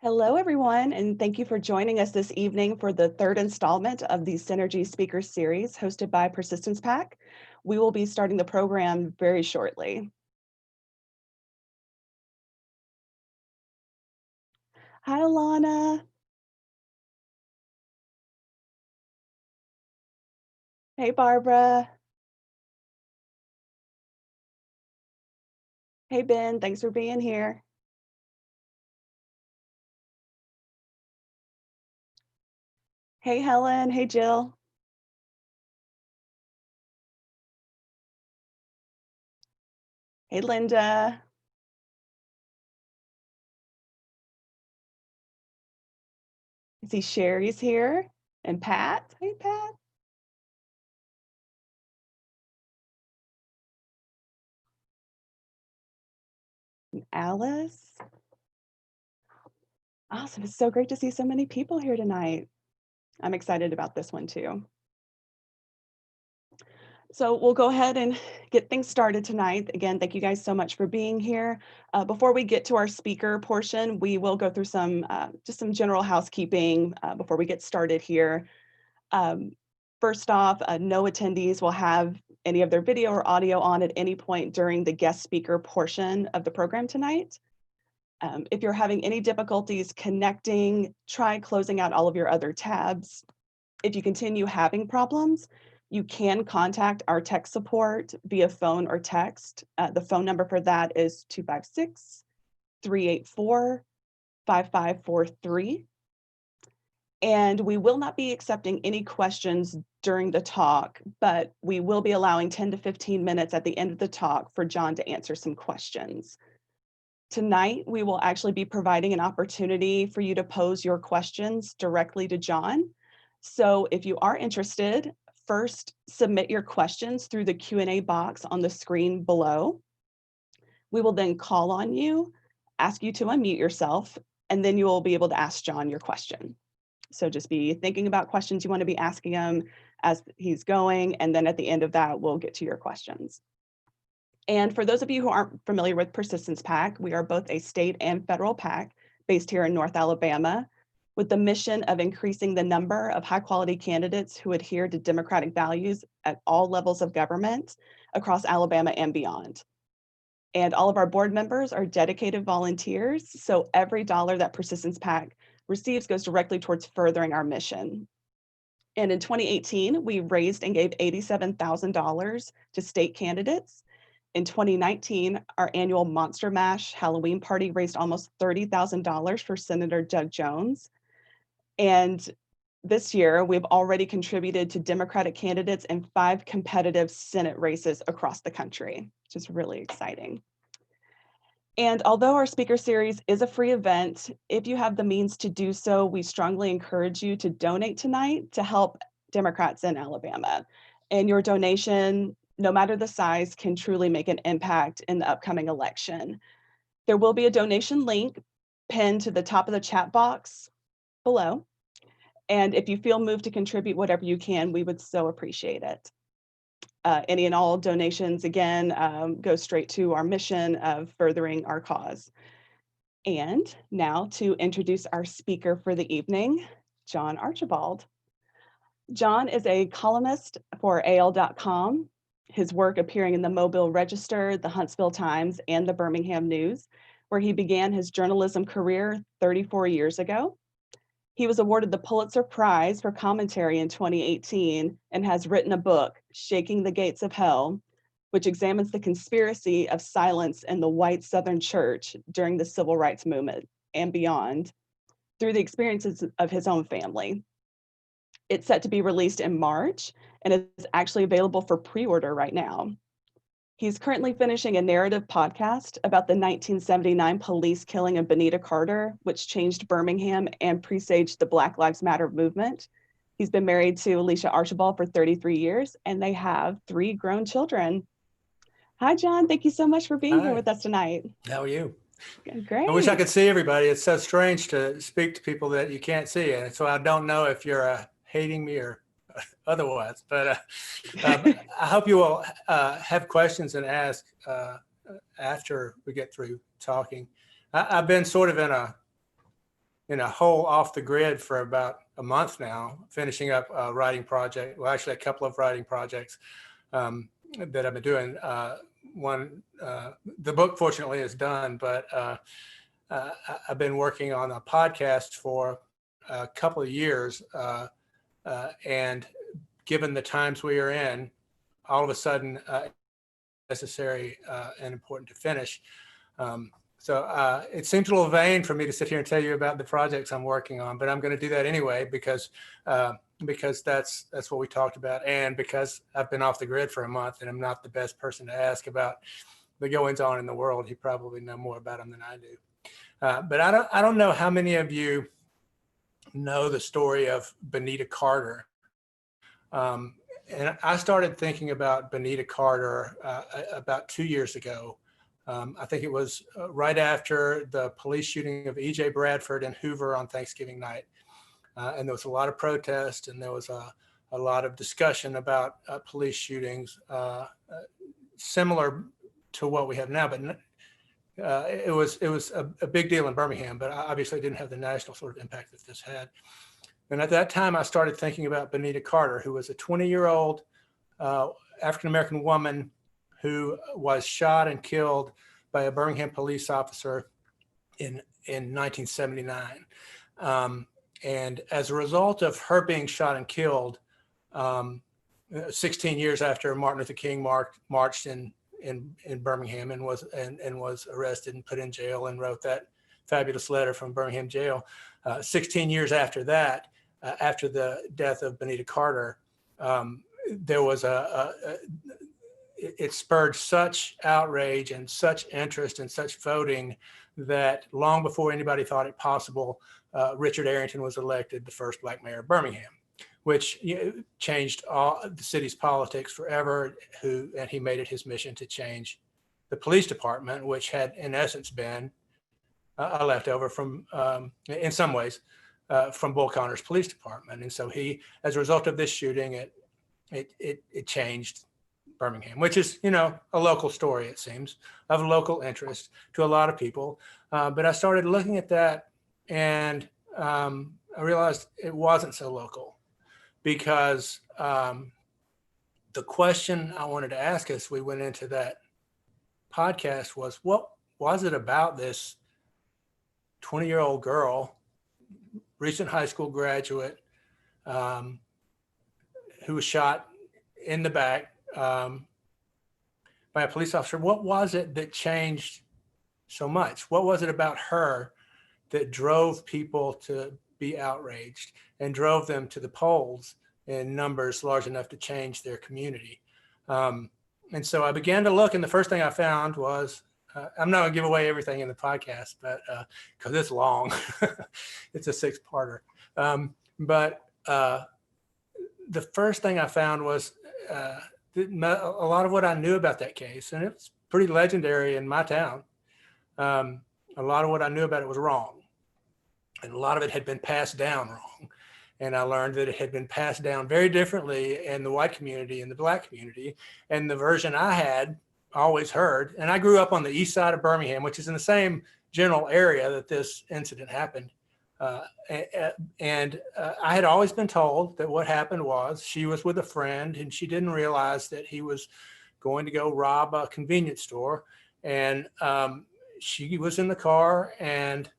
Hello, everyone, and thank you for joining us this evening for the third installment of the Synergy Speaker Series hosted by Persistence Pack. We will be starting the program very shortly. Hi, Alana. Hey, Barbara. Hey, Ben. Thanks for being here. Hey, Helen. Hey, Jill. Hey, Linda. I see Sherry's here and Pat. Hey, Pat. And Alice. Awesome. It's so great to see so many people here tonight. I'm excited about this one too. So we'll go ahead and get things started tonight. Again, thank you guys so much for being here. Before we get to our speaker portion, we will go through just some general housekeeping before we get started here. First off, no attendees will have any of their video or audio on at any point during the guest speaker portion of the program tonight. If you're having any difficulties connecting, try closing out all of your other tabs. If you continue having problems, you can contact our tech support via phone or text. The phone number for that is 256-384-5543. And we will not be accepting any questions during the talk, but we will be allowing 10 to 15 minutes at the end of the talk for John to answer some questions. Tonight, we will actually be providing an opportunity for you to pose your questions directly to John. So if you are interested, first submit your questions through the Q&A box on the screen below. We will then call on you, ask you to unmute yourself, and then you will be able to ask John your question. So just be thinking about questions you want to be asking him as he's going, and then at the end of that, we'll get to your questions. And for those of you who aren't familiar with Persistence Pack, we are both a state and federal PAC based here in North Alabama, with the mission of increasing the number of high-quality candidates who adhere to democratic values at all levels of government across Alabama and beyond. And all of our board members are dedicated volunteers, so every dollar that Persistence Pack receives goes directly towards furthering our mission. And in 2018, we raised and gave $87,000 to state candidates. In 2019, our annual Monster Mash Halloween party raised almost $30,000 for Senator Doug Jones. And this year, we've already contributed to Democratic candidates in 5 competitive Senate races across the country, which is really exciting. And although our speaker series is a free event, if you have the means to do so, we strongly encourage you to donate tonight to help Democrats in Alabama. And your donation, no matter the size, can truly make an impact in the upcoming election. There will be a donation link pinned to the top of the chat box below. And if you feel moved to contribute whatever you can, we would so appreciate it. Any and all donations, again, go straight to our mission of furthering our cause. And now to introduce our speaker for the evening, John Archibald. John is a columnist for AL.com, his work appearing in the Mobile Register, the Huntsville Times, and the Birmingham News, where he began his journalism career 34 years ago. He was awarded the Pulitzer Prize for commentary in 2018 and has written a book, Shaking the Gates of Hell, which examines the conspiracy of silence in the white Southern church during the civil rights movement and beyond through the experiences of his own family. It's set to be released in March and is actually available for pre-order right now. He's currently finishing a narrative podcast about the 1979 police killing of Benita Carter, which changed Birmingham and presaged the Black Lives Matter movement. He's been married to Alicia Archibald for 33 years, and they have 3 grown children. Hi, John. Thank you so much for being here with us tonight. How are you? Great. I wish I could see everybody. It's so strange to speak to people that you can't see. And so I don't know if you're hating me or otherwise, but I hope you will have questions and ask after we get through talking. I've been sort of in a in a hole off the grid for about a month now, finishing up a writing project. Well, actually, a couple of writing projects that I've been doing. The book, fortunately, is done, but I've been working on a podcast for a couple of years, and given the times we are in, all of a sudden, necessary and important to finish. So it seems a little vain for me to sit here and tell you about the projects I'm working on, but I'm going to do that anyway because that's what we talked about, and because I've been off the grid for a month and I'm not the best person to ask about the goings on in the world. You probably know more about them than I do. But I don't know how many of you know the story of Bonita Carter. And I started thinking about Bonita Carter about 2 years ago. I think it was right after the police shooting of E.J. Bradford in Hoover on Thanksgiving night. And there was a lot of protest, and there was a lot of discussion about police shootings, similar to what we have now. But it was a big deal in Birmingham, but obviously it didn't have the national sort of impact that this had. And at that time, I started thinking about Bonita Carter, who was a 20-year-old African-American woman who was shot and killed by a Birmingham police officer in 1979. And as a result of her being shot and killed, 16 years after Martin Luther King marched in Birmingham and was arrested and put in jail and wrote that fabulous letter from Birmingham jail, 16 years after that, after the death of Bonita Carter, there was it spurred such outrage and such interest and such voting that long before anybody thought it possible, Richard Arrington was elected the first Black mayor of Birmingham, which changed all the city's politics forever. And he made it his mission to change the police department, which had in essence been a leftover from, in some ways, from Bull Connor's police department. And so he, as a result of this shooting, it changed Birmingham, which is, a local story, it seems, of local interest to a lot of people. But I started looking at that, and I realized it wasn't so local, because the question I wanted to ask as we went into that podcast was, what was it about this 20-year-old girl, recent high school graduate, who was shot in the back by a police officer? What was it that changed so much? What was it about her that drove people to be outraged and drove them to the polls in numbers large enough to change their community? And so I began to look, and the first thing I found was, I'm not gonna give away everything in the podcast, but because it's long, it's a 6-parter. But the first thing I found was a lot of what I knew about that case, and it's pretty legendary in my town. A lot of what I knew about it was wrong, and a lot of it had been passed down wrong. And I learned that it had been passed down very differently in the white community and the Black community. And the version I had always heard, and I grew up on the east side of Birmingham, which is in the same general area that this incident happened. And I had always been told that what happened was she was with a friend, and she didn't realize that he was going to go rob a convenience store. And she was in the car, and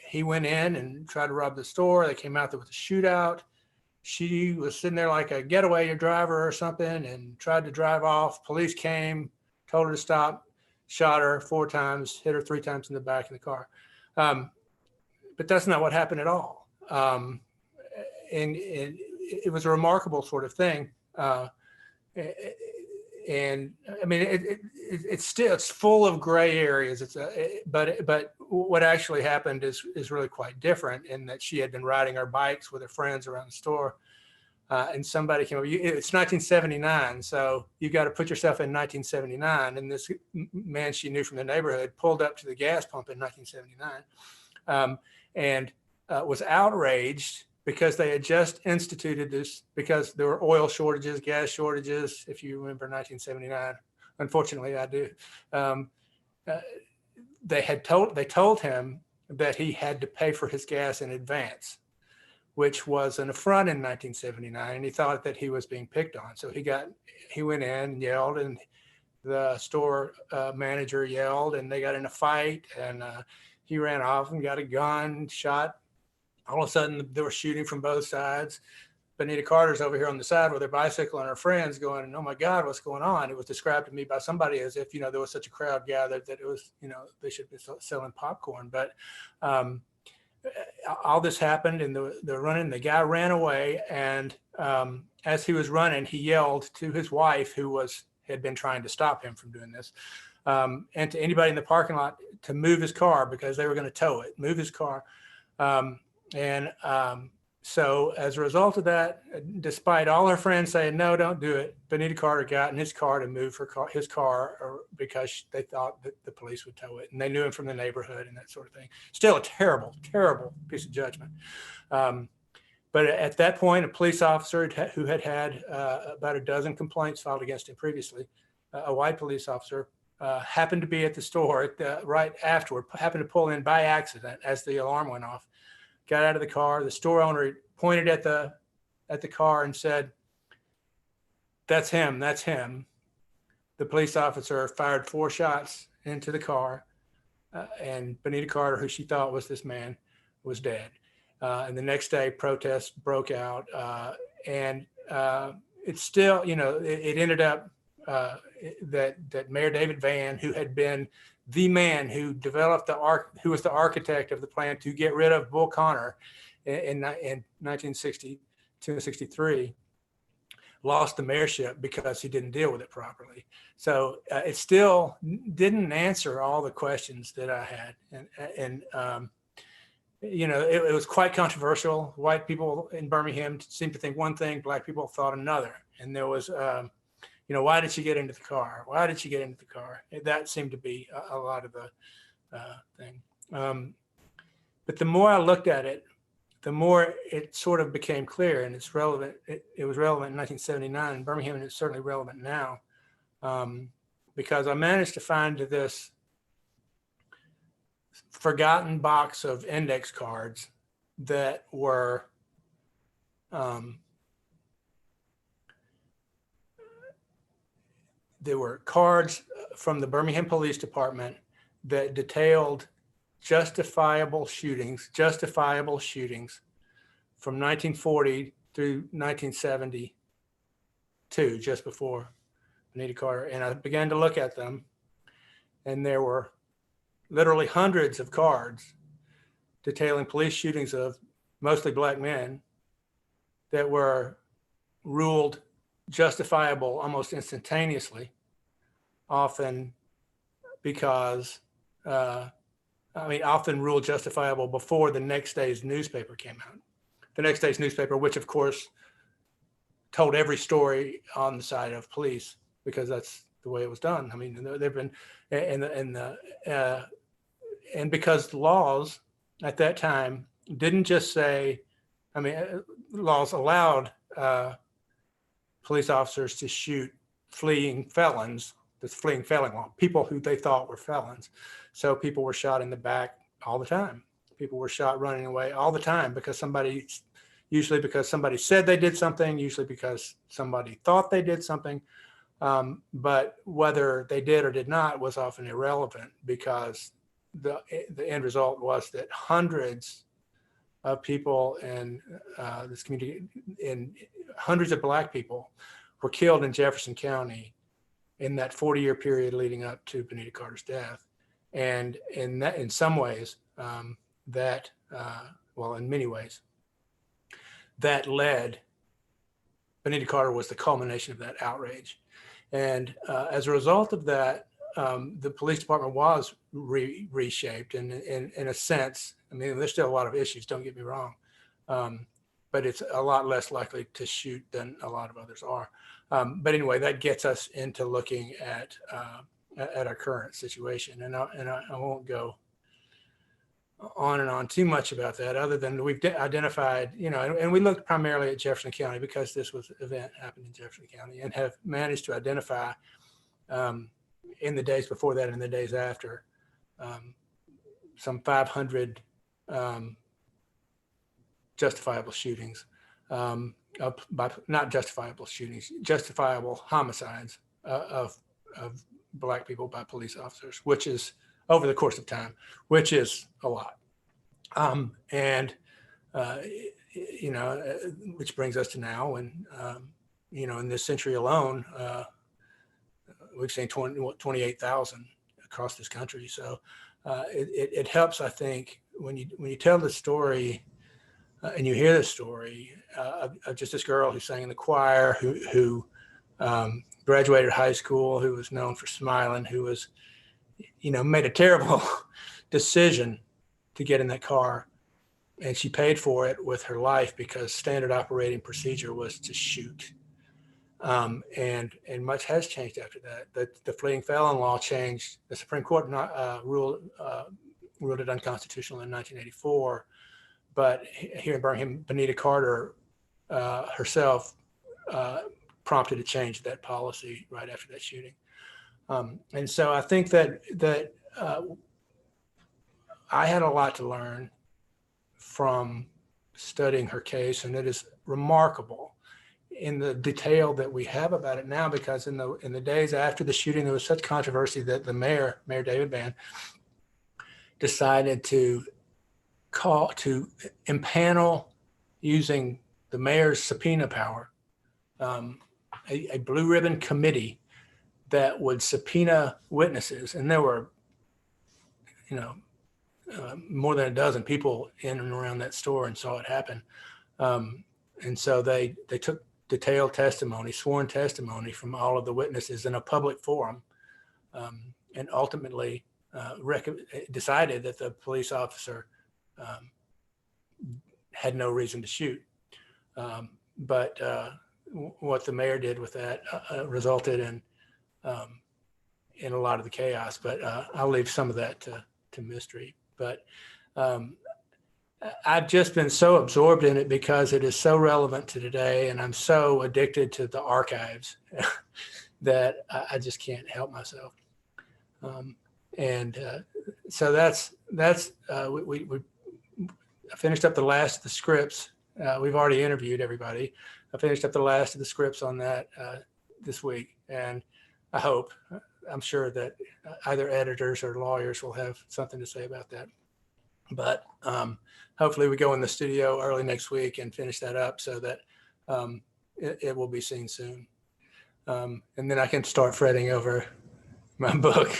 he went in and tried to rob the store. They came out there with a shootout. She was sitting there like a getaway driver or something and tried to drive off. Police came, told her to stop, shot her 4 times, hit her 3 times in the back of the car. But that's not what happened at all. And it was a remarkable sort of thing. And I mean, it's full of gray areas. But what actually happened is really quite different, in that she had been riding her bikes with her friends around the store, and somebody came over. It's 1979, so you got to put yourself in 1979. And this man she knew from the neighborhood pulled up to the gas pump in 1979, and was outraged because they had just instituted this, because there were oil shortages, gas shortages, if you remember 1979. Unfortunately, I do. They told him, that he had to pay for his gas in advance, which was an affront in 1979. And he thought that he was being picked on. So he went in and yelled, and the store manager yelled, and they got in a fight, and he ran off and got a gun, shot. All of a sudden, they were shooting from both sides. Benita Carter's over here on the side with her bicycle and her friends going, "Oh my God, what's going on?" It was described to me by somebody as if, there was such a crowd gathered that it was, they should be selling popcorn. But all this happened, and they're running. The guy ran away, and as he was running, he yelled to his wife, who had been trying to stop him from doing this, and to anybody in the parking lot to move his car because they were going to tow it, move his car. So as a result of that, despite all her friends saying, "No, don't do it," Benita Carter got in his car to move his car because they thought that the police would tow it, and they knew him from the neighborhood and that sort of thing. Still a terrible, terrible piece of judgment. But at that point, a police officer who had about a dozen complaints filed against him previously, a white police officer, happened to be at the store right afterward, happened to pull in by accident as the alarm went off, got out of the car. The store owner pointed at the car and said, "That's him, that's him." The police officer fired 4 shots into the car, and Benita Carter, who she thought was this man, was dead. And the next day, protests broke out, and it's still, it ended up that Mayor David Vann, who had been the man who developed who was the architect of the plan to get rid of Bull Connor in 1962 and 63, lost the mayorship because he didn't deal with it properly. So it still didn't answer all the questions that I had, and it was quite controversial. White people in Birmingham seemed to think one thing, Black people thought another, and there was. Why did she get into the car? Why did she get into the car? That seemed to be a lot of the thing. But the more I looked at it, the more it sort of became clear, and it's relevant. It was relevant in 1979 in Birmingham, and it's certainly relevant now, because I managed to find this forgotten box of index cards that were there were cards from the Birmingham Police Department that detailed justifiable shootings from 1940 through 1972, just before Benita Carter. And I began to look at them, and there were literally hundreds of cards detailing police shootings of mostly Black men that were ruled justifiable almost instantaneously, often because, often ruled justifiable before the next day's newspaper came out. The next day's newspaper, which of course told every story on the side of police, because that's the way it was done. There've been, and because laws at that time didn't just say, laws allowed police officers to shoot fleeing felons, this fleeing felon law, people who they thought were felons. So people were shot in the back all the time. People were shot running away all the time usually because somebody said they did something, usually because somebody thought they did something. But whether they did or did not was often irrelevant, because the end result was that hundreds of people in this community, hundreds of Black people, were killed in Jefferson County in that 40-year period leading up to Benita Carter's death. And in some ways, in many ways, that led, Benita Carter was the culmination of that outrage. And as a result of that, the police department was reshaped, and in a sense, there's still a lot of issues, don't get me wrong, but it's a lot less likely to shoot than a lot of others are. But anyway, that gets us into looking at our current situation, and I won't go on and on too much about that, other than we've identified, and we looked primarily at Jefferson County because this event happened in Jefferson County, and have managed to identify in the days before that and the days after some 500 justifiable shootings, not justifiable shootings, justifiable homicides of Black people by police officers, which is over the course of time, which is a lot. Which brings us to now, and in this century alone, we've seen 28,000 across this country. So it helps, I think, when you tell the story and you hear the story of just this girl who sang in the choir, who graduated high school, who was known for smiling, who was, made a terrible decision to get in that car. And she paid for it with her life because standard operating procedure was to shoot. And much has changed after that. The fleeing felon law changed. The Supreme Court ruled it unconstitutional in 1984. But here in Birmingham, Benita Carter herself prompted a change that policy right after that shooting. And so I think that I had a lot to learn from studying her case, and it is remarkable in the detail that we have about it now, because in the days after the shooting, there was such controversy that the mayor David Vann, decided to impanel, using the mayor's subpoena power, a blue ribbon committee that would subpoena witnesses. And there were, more than a dozen people in and around that store and saw it happen. And so they took detailed testimony, sworn testimony from all of the witnesses in a public forum, and ultimately decided that the police officer had no reason to shoot. But what the mayor did with that resulted in a lot of the chaos. But I'll leave some of that to mystery. But I've just been so absorbed in it because it is so relevant to today, and I'm so addicted to the archives that I just can't help myself. So that's we finished up the last of the scripts. We've already interviewed everybody. I finished up the last of the scripts on that this week, and I'm sure that either editors or lawyers will have something to say about that. But hopefully we go in the studio early next week and finish that up so that it will be seen soon. And then I can start fretting over my book,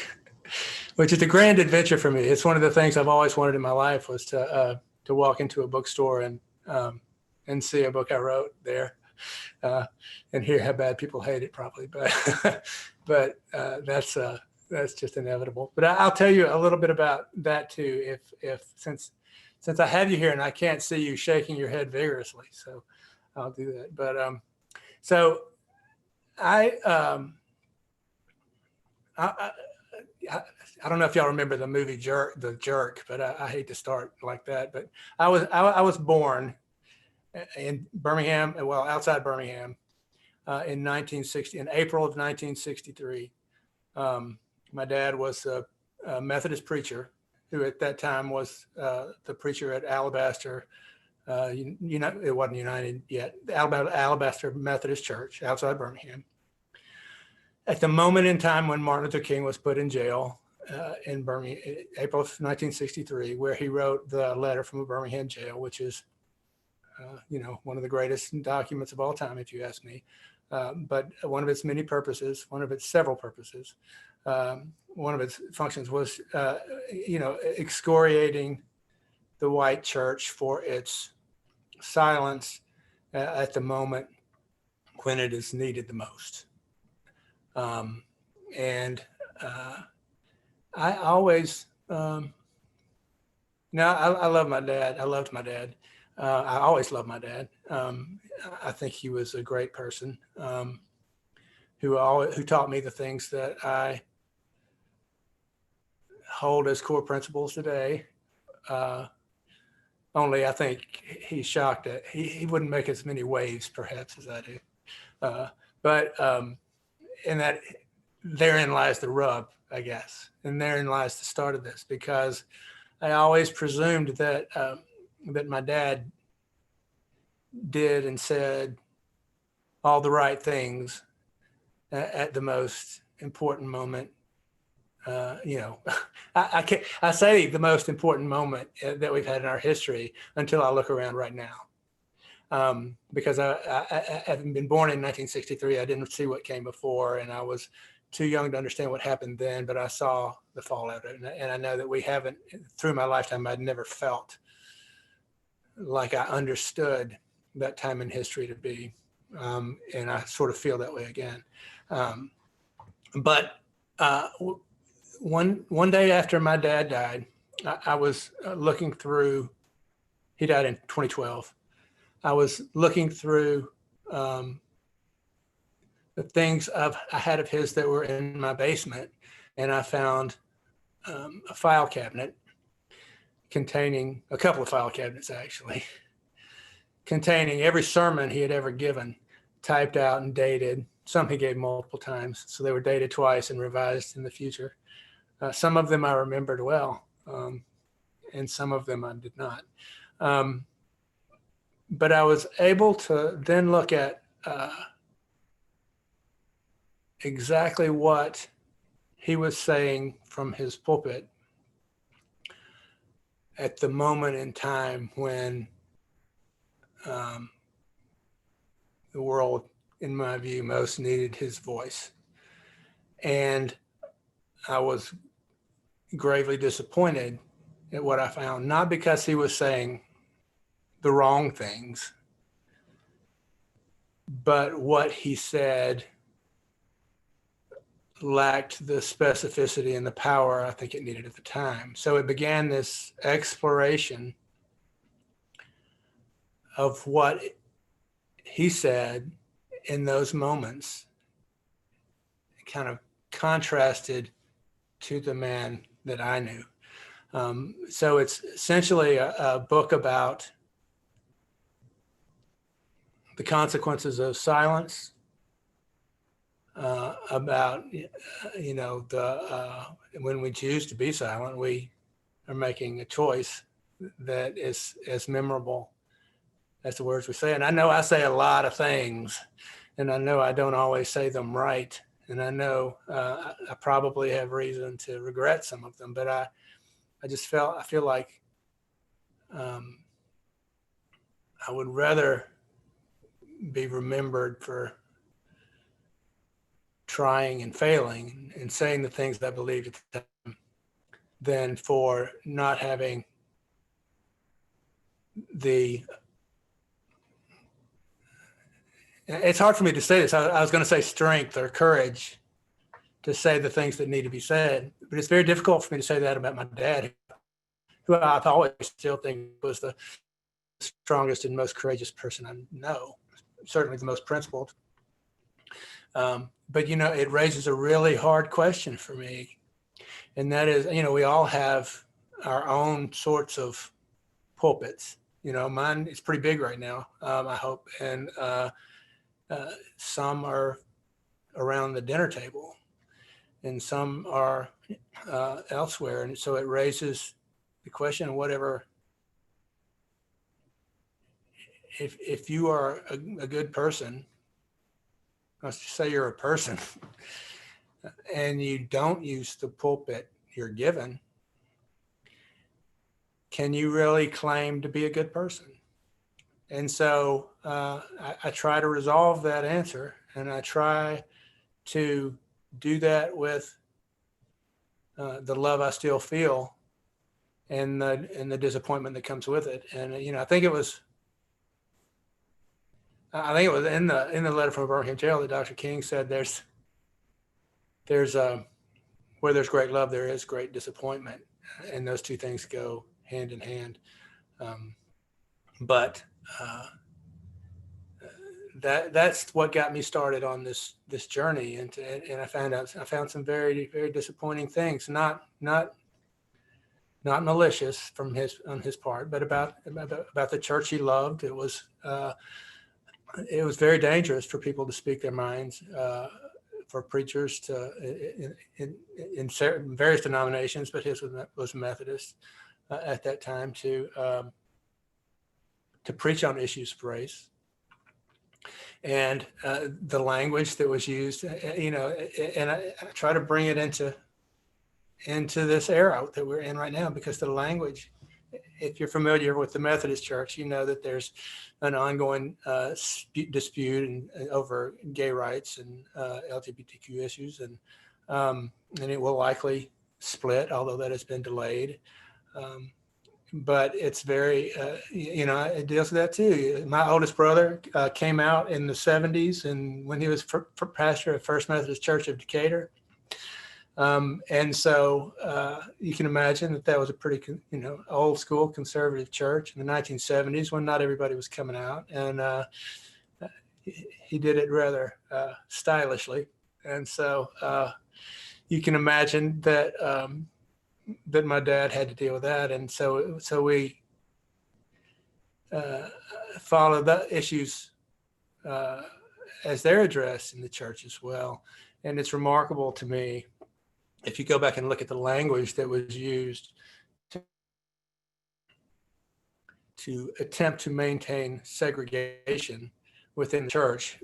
which is a grand adventure for me. It's one of the things I've always wanted in my life, was to walk into a bookstore and see a book I wrote there, and hear how bad people hate it, probably. But that's just inevitable. But I'll tell you a little bit about that too, since I have you here and I can't see you shaking your head vigorously, so I'll do that. But so I don't know if y'all remember the movie The Jerk, but I hate to start like that. But I was born in Birmingham, well, outside Birmingham, in April of 1963. My dad was a Methodist preacher who at that time was the preacher at Alabaster. It wasn't United yet. Alabaster Methodist Church outside Birmingham. At the moment in time when Martin Luther King was put in jail in Birmingham, April of 1963, where he wrote the letter from a Birmingham jail, which is, one of the greatest documents of all time, if you ask me. But one of its many purposes, one of its several purposes, one of its functions was, excoriating the white church for its silence at the moment when it is needed the most. I always, I love my dad. I loved my dad. I always loved my dad. I think he was a great person, who taught me the things that I hold as core principles today. Only I think he's shocked that he wouldn't make as many waves perhaps as I do. And that therein lies the rub, I guess. And therein lies the start of this, because I always presumed that that my dad did and said all the right things at the most important moment. I say the most important moment that we've had in our history until I look around right now. Because I having been born in 1963, I didn't see what came before, and I was too young to understand what happened then, but I saw the fallout of it. And I know that we haven't, through my lifetime, I'd never felt like I understood that time in history to be. And I sort of feel that way again. But one day after my dad died, I was looking through, he died in 2012. I was looking through the things I had of his that were in my basement, and I found a file cabinet containing, a couple of file cabinets actually, containing every sermon he had ever given, typed out and dated. Some he gave multiple times, so they were dated twice and revised in the future. Some of them I remembered well, and some of them I did not. But I was able to then look at exactly what he was saying from his pulpit at the moment in time when the world, in my view, most needed his voice. And I was gravely disappointed at what I found, not because he was saying the wrong things, but what he said lacked the specificity and the power I think it needed at the time. So it began this exploration of what he said in those moments, kind of contrasted to the man that I knew. So it's essentially a book about the consequences of silence, about, when we choose to be silent, we are making a choice that is as memorable as the words we say. And I know I say a lot of things, and I know I don't always say them right. And I know I probably have reason to regret some of them, but I feel like I would rather be remembered for trying and failing and saying the things that I believed at the time than for not having it's hard for me to say this. I was going to say strength or courage to say the things that need to be said, but it's very difficult for me to say that about my dad, who I've always still think was the strongest and most courageous person I know, certainly the most principled. But, it raises a really hard question for me. And that is, we all have our own sorts of pulpits. Mine is pretty big right now, I hope. And some are around the dinner table and some are elsewhere. And so it raises the question of whatever, if you are a good person, let's just say you're a person and you don't use the pulpit you're given, can you really claim to be a good person? And so I try to resolve that answer, and I try to do that with the love I still feel and the disappointment that comes with it. And I think it was in the letter from Birmingham jail that Dr. King said there's where there's great love, there is great disappointment, and those two things go hand in hand. But that's what got me started on this journey, and I found some very, very disappointing things, not malicious on his part, but about the church he loved. It was very dangerous for people to speak their minds, for preachers to in certain various denominations, but his was Methodist, at that time to preach on issues of race. And the language that was used, and I try to bring it into this era that we're in right now, because the language, if you're familiar with the Methodist Church, you know that there's an ongoing dispute over gay rights and LGBTQ issues, and it will likely split, although that has been delayed. But it's very, it deals with that too. My oldest brother came out in the 70s, and when he was pastor of First Methodist Church of Decatur. And so you can imagine that was a pretty, old school conservative church in the 1970s when not everybody was coming out. And he did it rather stylishly. And so you can imagine that that my dad had to deal with that. And so we follow the issues as they're addressed in the church as well. And it's remarkable to me, if you go back and look at the language that was used to attempt to maintain segregation within the church,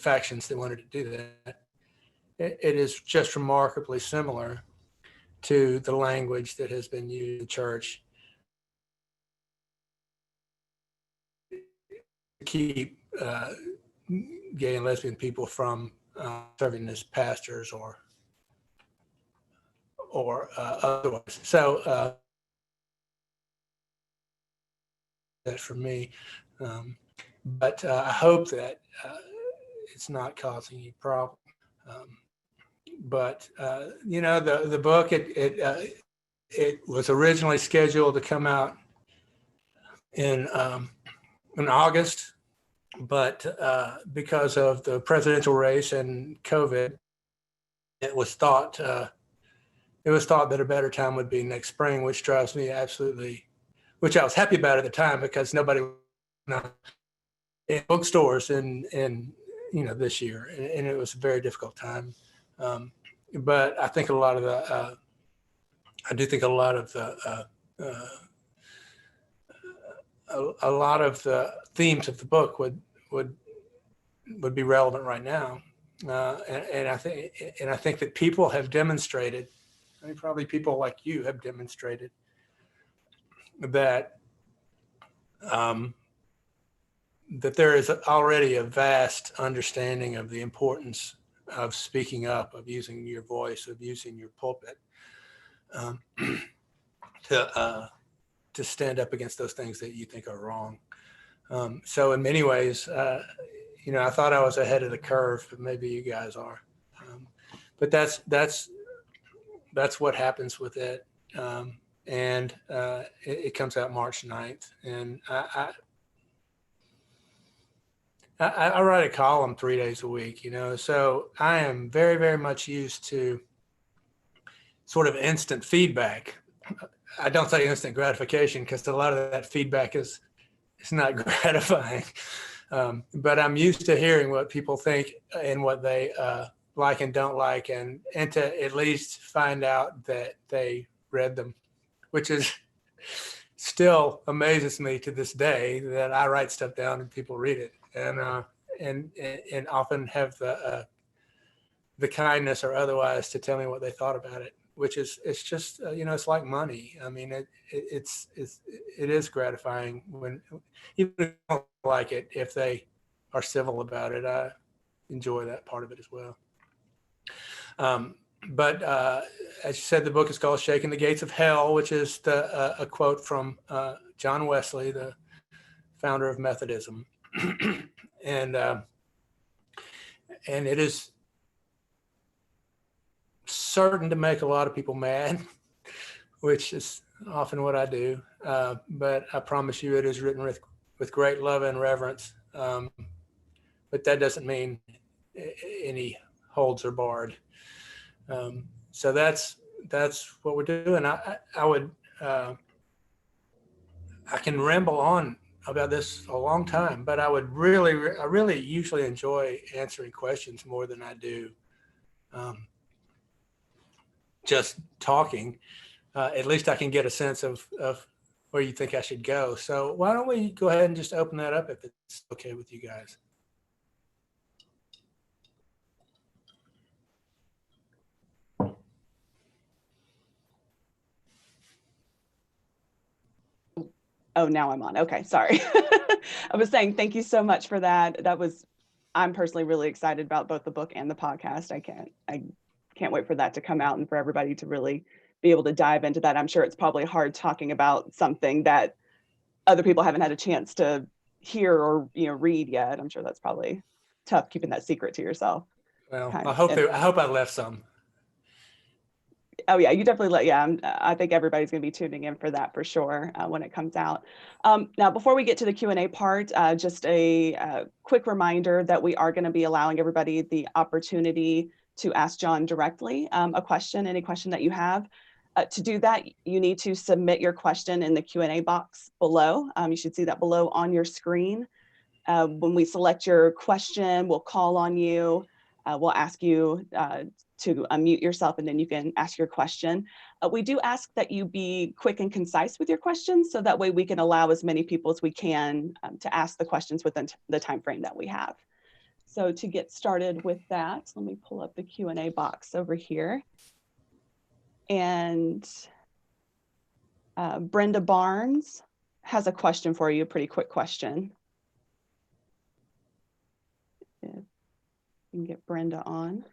factions that wanted to do that, it is just remarkably similar to the language that has been used in the church to keep gay and lesbian people from serving as pastors or otherwise. So that's for me. But I hope that it's not causing you problem. But the book, it was originally scheduled to come out in August, but because of the presidential race and COVID, it was thought that a better time would be next spring, which drives me absolutely, which I was happy about at the time, because nobody in bookstores in this year, and it was a very difficult time. But I think a lot of the a lot of the themes of the book would be relevant right now, and I think that people have demonstrated. I mean, probably people like you have demonstrated that that there is already a vast understanding of the importance of speaking up, of using your voice, of using your pulpit to stand up against those things that you think are wrong. So in many ways, I thought I was ahead of the curve, but maybe you guys are. But that's what happens with it. And it comes out March 9th. And I write a column 3 days a week, so I am very, very much used to sort of instant feedback. I don't say instant gratification, because a lot of that feedback is not gratifying. But I'm used to hearing what people think and what they like and don't like, and to at least find out that they read them, which is still amazes me to this day, that I write stuff down and people read it, and often have the kindness or otherwise to tell me what they thought about it, which is, it's just, it's like money. I mean, it is gratifying when, even if I don't like it, if they are civil about it. I enjoy that part of it as well. But as you said, the book is called Shaking the Gates of Hell, which is a quote from John Wesley, the founder of Methodism. And it is certain to make a lot of people mad, which is often what I do. But I promise you, it is written with great love and reverence. But that doesn't mean any holds are barred. So that's what we're doing. I can ramble on about this a long time, but I really usually enjoy answering questions more than I do just talking. at least I can get a sense of where you think I should go. So why don't we go ahead and just open that up if it's okay with you guys. Oh, now I'm on. Okay, sorry. I was saying thank you so much for that. I'm personally really excited about both the book and the podcast. I can't wait for that to come out and for everybody to really be able to dive into that. I'm sure it's probably hard talking about something that other people haven't had a chance to hear or read yet. I'm sure that's probably tough keeping that secret to yourself. Well, I hope I left some. Oh yeah, you definitely I think everybody's going to be tuning in for that for sure when it comes out. Now, before we get to the Q&A part, just a quick reminder that we are going to be allowing everybody the opportunity to ask John directly a question, any question that you have. To do that, you need to submit your question in the Q&A box below. You should see that below on your screen. When we select your question, we'll call on you. We'll ask you to unmute yourself, and then you can ask your question. We do ask that you be quick and concise with your questions, so that way we can allow as many people as we can to ask the questions within the time frame that we have. So to get started with that, let me pull up the Q&A box over here. And Brenda Barnes has a question for you, a pretty quick question. If you can get Brenda on.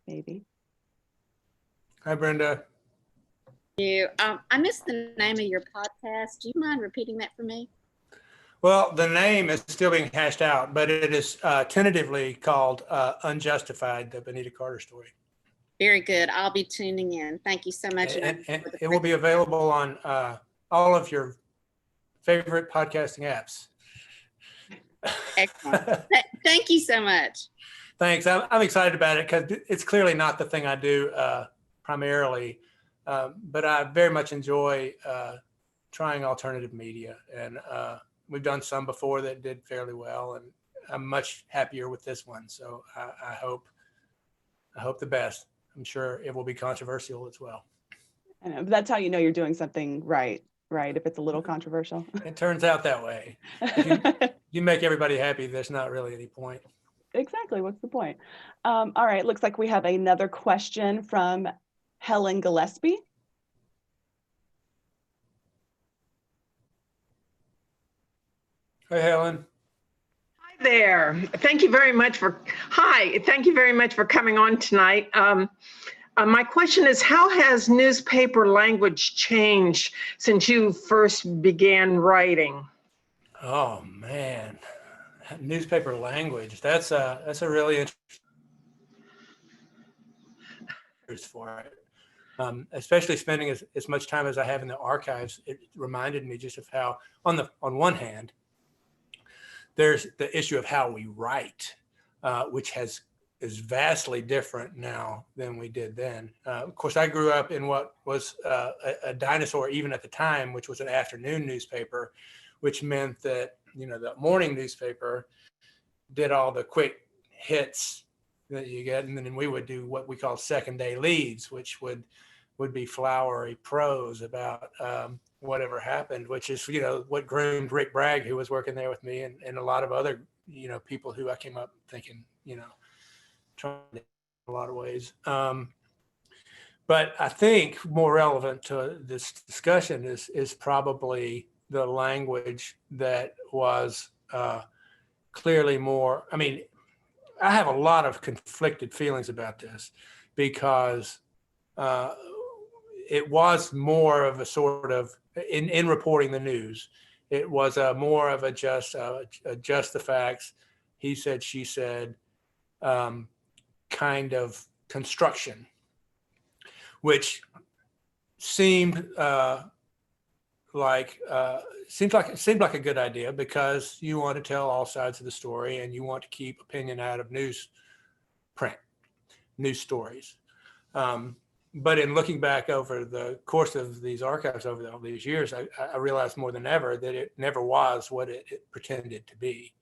Maybe. Hi, Brenda. I missed the name of your podcast. Do you mind repeating that for me? Well, the name is still being hashed out, but it is tentatively called Unjustified, the Benita Carter story. Very good. I'll be tuning in. Thank you so much. And it will be available on all of your favorite podcasting apps. Excellent. Thank you so much. Thanks. I'm excited about it because it's clearly not the thing I do primarily, but I very much enjoy trying alternative media. And we've done some before that did fairly well, and I'm much happier with this one. So I hope the best. I'm sure it will be controversial as well. I know, but that's how you know you're doing something right, if it's a little controversial. It turns out that way. If you make everybody happy, there's not really any point. Exactly. What's the point? All right. Looks like we have another question from Helen Gillespie. Hey, Helen. Hi there. Thank you very much for coming on tonight. My question is, how has newspaper language changed since you first began writing? Oh man, newspaper language. That's a really interesting for it. Especially spending as much time as I have in the archives, it reminded me just of how, on one hand, there's the issue of how we write, which is vastly different now than we did then. Of course, I grew up in what was a dinosaur even at the time, which was an afternoon newspaper, which meant that, the morning newspaper did all the quick hits that you get, and then we would do what we call second day leads, which would be flowery prose about whatever happened, which is, what groomed Rick Bragg, who was working there with me, and a lot of other, people who I came up thinking, trying in a lot of ways. But I think more relevant to this discussion is probably the language that was clearly more, I have a lot of conflicted feelings about this, because it was more of a sort of, in reporting the news, it was more of a just the facts, he said, she said, kind of construction, which seemed like a good idea, because you want to tell all sides of the story and you want to keep opinion out of news stories. But in looking back over the course of these archives over all these years, I realized more than ever that it never was what it pretended to be.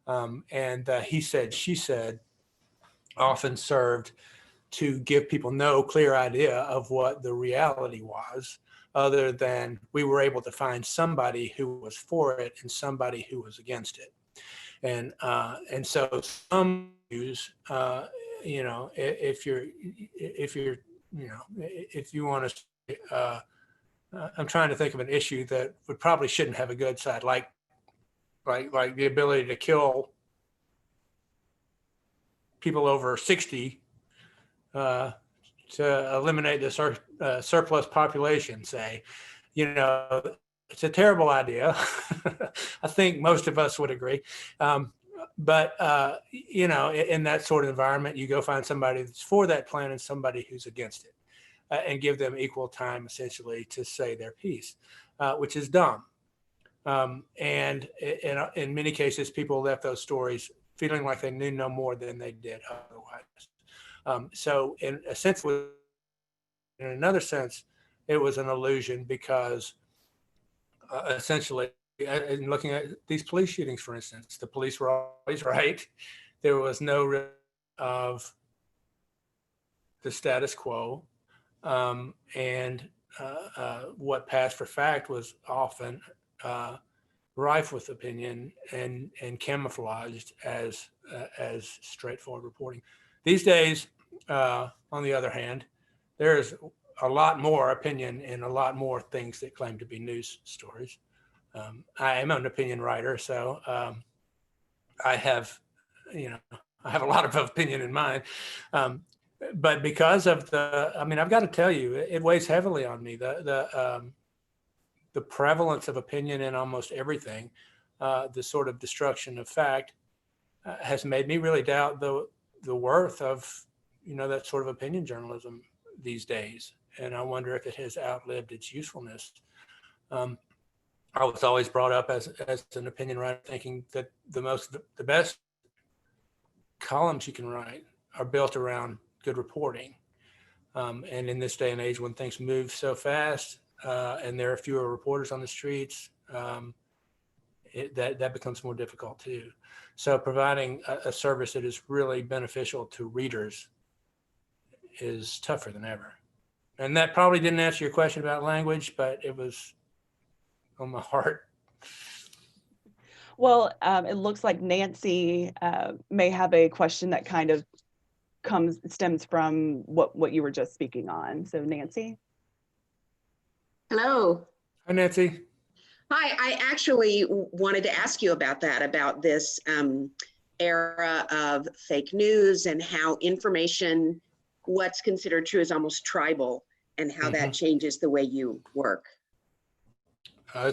And he said, she said often served to give people no clear idea of what the reality was, other than we were able to find somebody who was for it and somebody who was against it. And so some news, you know, if you want to, I'm trying to think of an issue that would probably shouldn't have a good side, like the ability to kill people over 60 to eliminate the surplus population, say. You know, it's a terrible idea. I think most of us would agree. But you know, in that sort of environment, you go find somebody that's for that plan and somebody who's against it, and give them equal time, essentially, to say their piece, which is dumb. And in many cases, people left those stories feeling like they knew no more than they did otherwise. So in a sense, in another sense, it was an illusion because essentially, in looking at these police shootings, for instance, the police were always right. There was no risk of the status quo. And what passed for fact was often rife with opinion and camouflaged as straightforward reporting. These days, on the other hand, there is a lot more opinion and a lot more things that claim to be news stories. I am an opinion writer, so I have a lot of opinion in mine. But because of I've got to tell you, it weighs heavily on me. The prevalence of opinion in almost everything, the sort of destruction of fact, has made me really doubt the worth of that sort of opinion journalism these days. And I wonder if it has outlived its usefulness. I was always brought up as an opinion writer, thinking that the best columns you can write are built around good reporting. And in this day and age, when things move so fast and there are fewer reporters on the streets, that becomes more difficult too. So providing a service that is really beneficial to readers is tougher than ever. And that probably didn't answer your question about language, but it was on my heart. Well, it looks like Nancy may have a question that kind of stems from what you were just speaking on. So Nancy. Hello. Hi, Nancy. Hi, I actually wanted to ask you about that, about this era of fake news and how information, what's considered true is almost tribal, and how that changes the way you work. I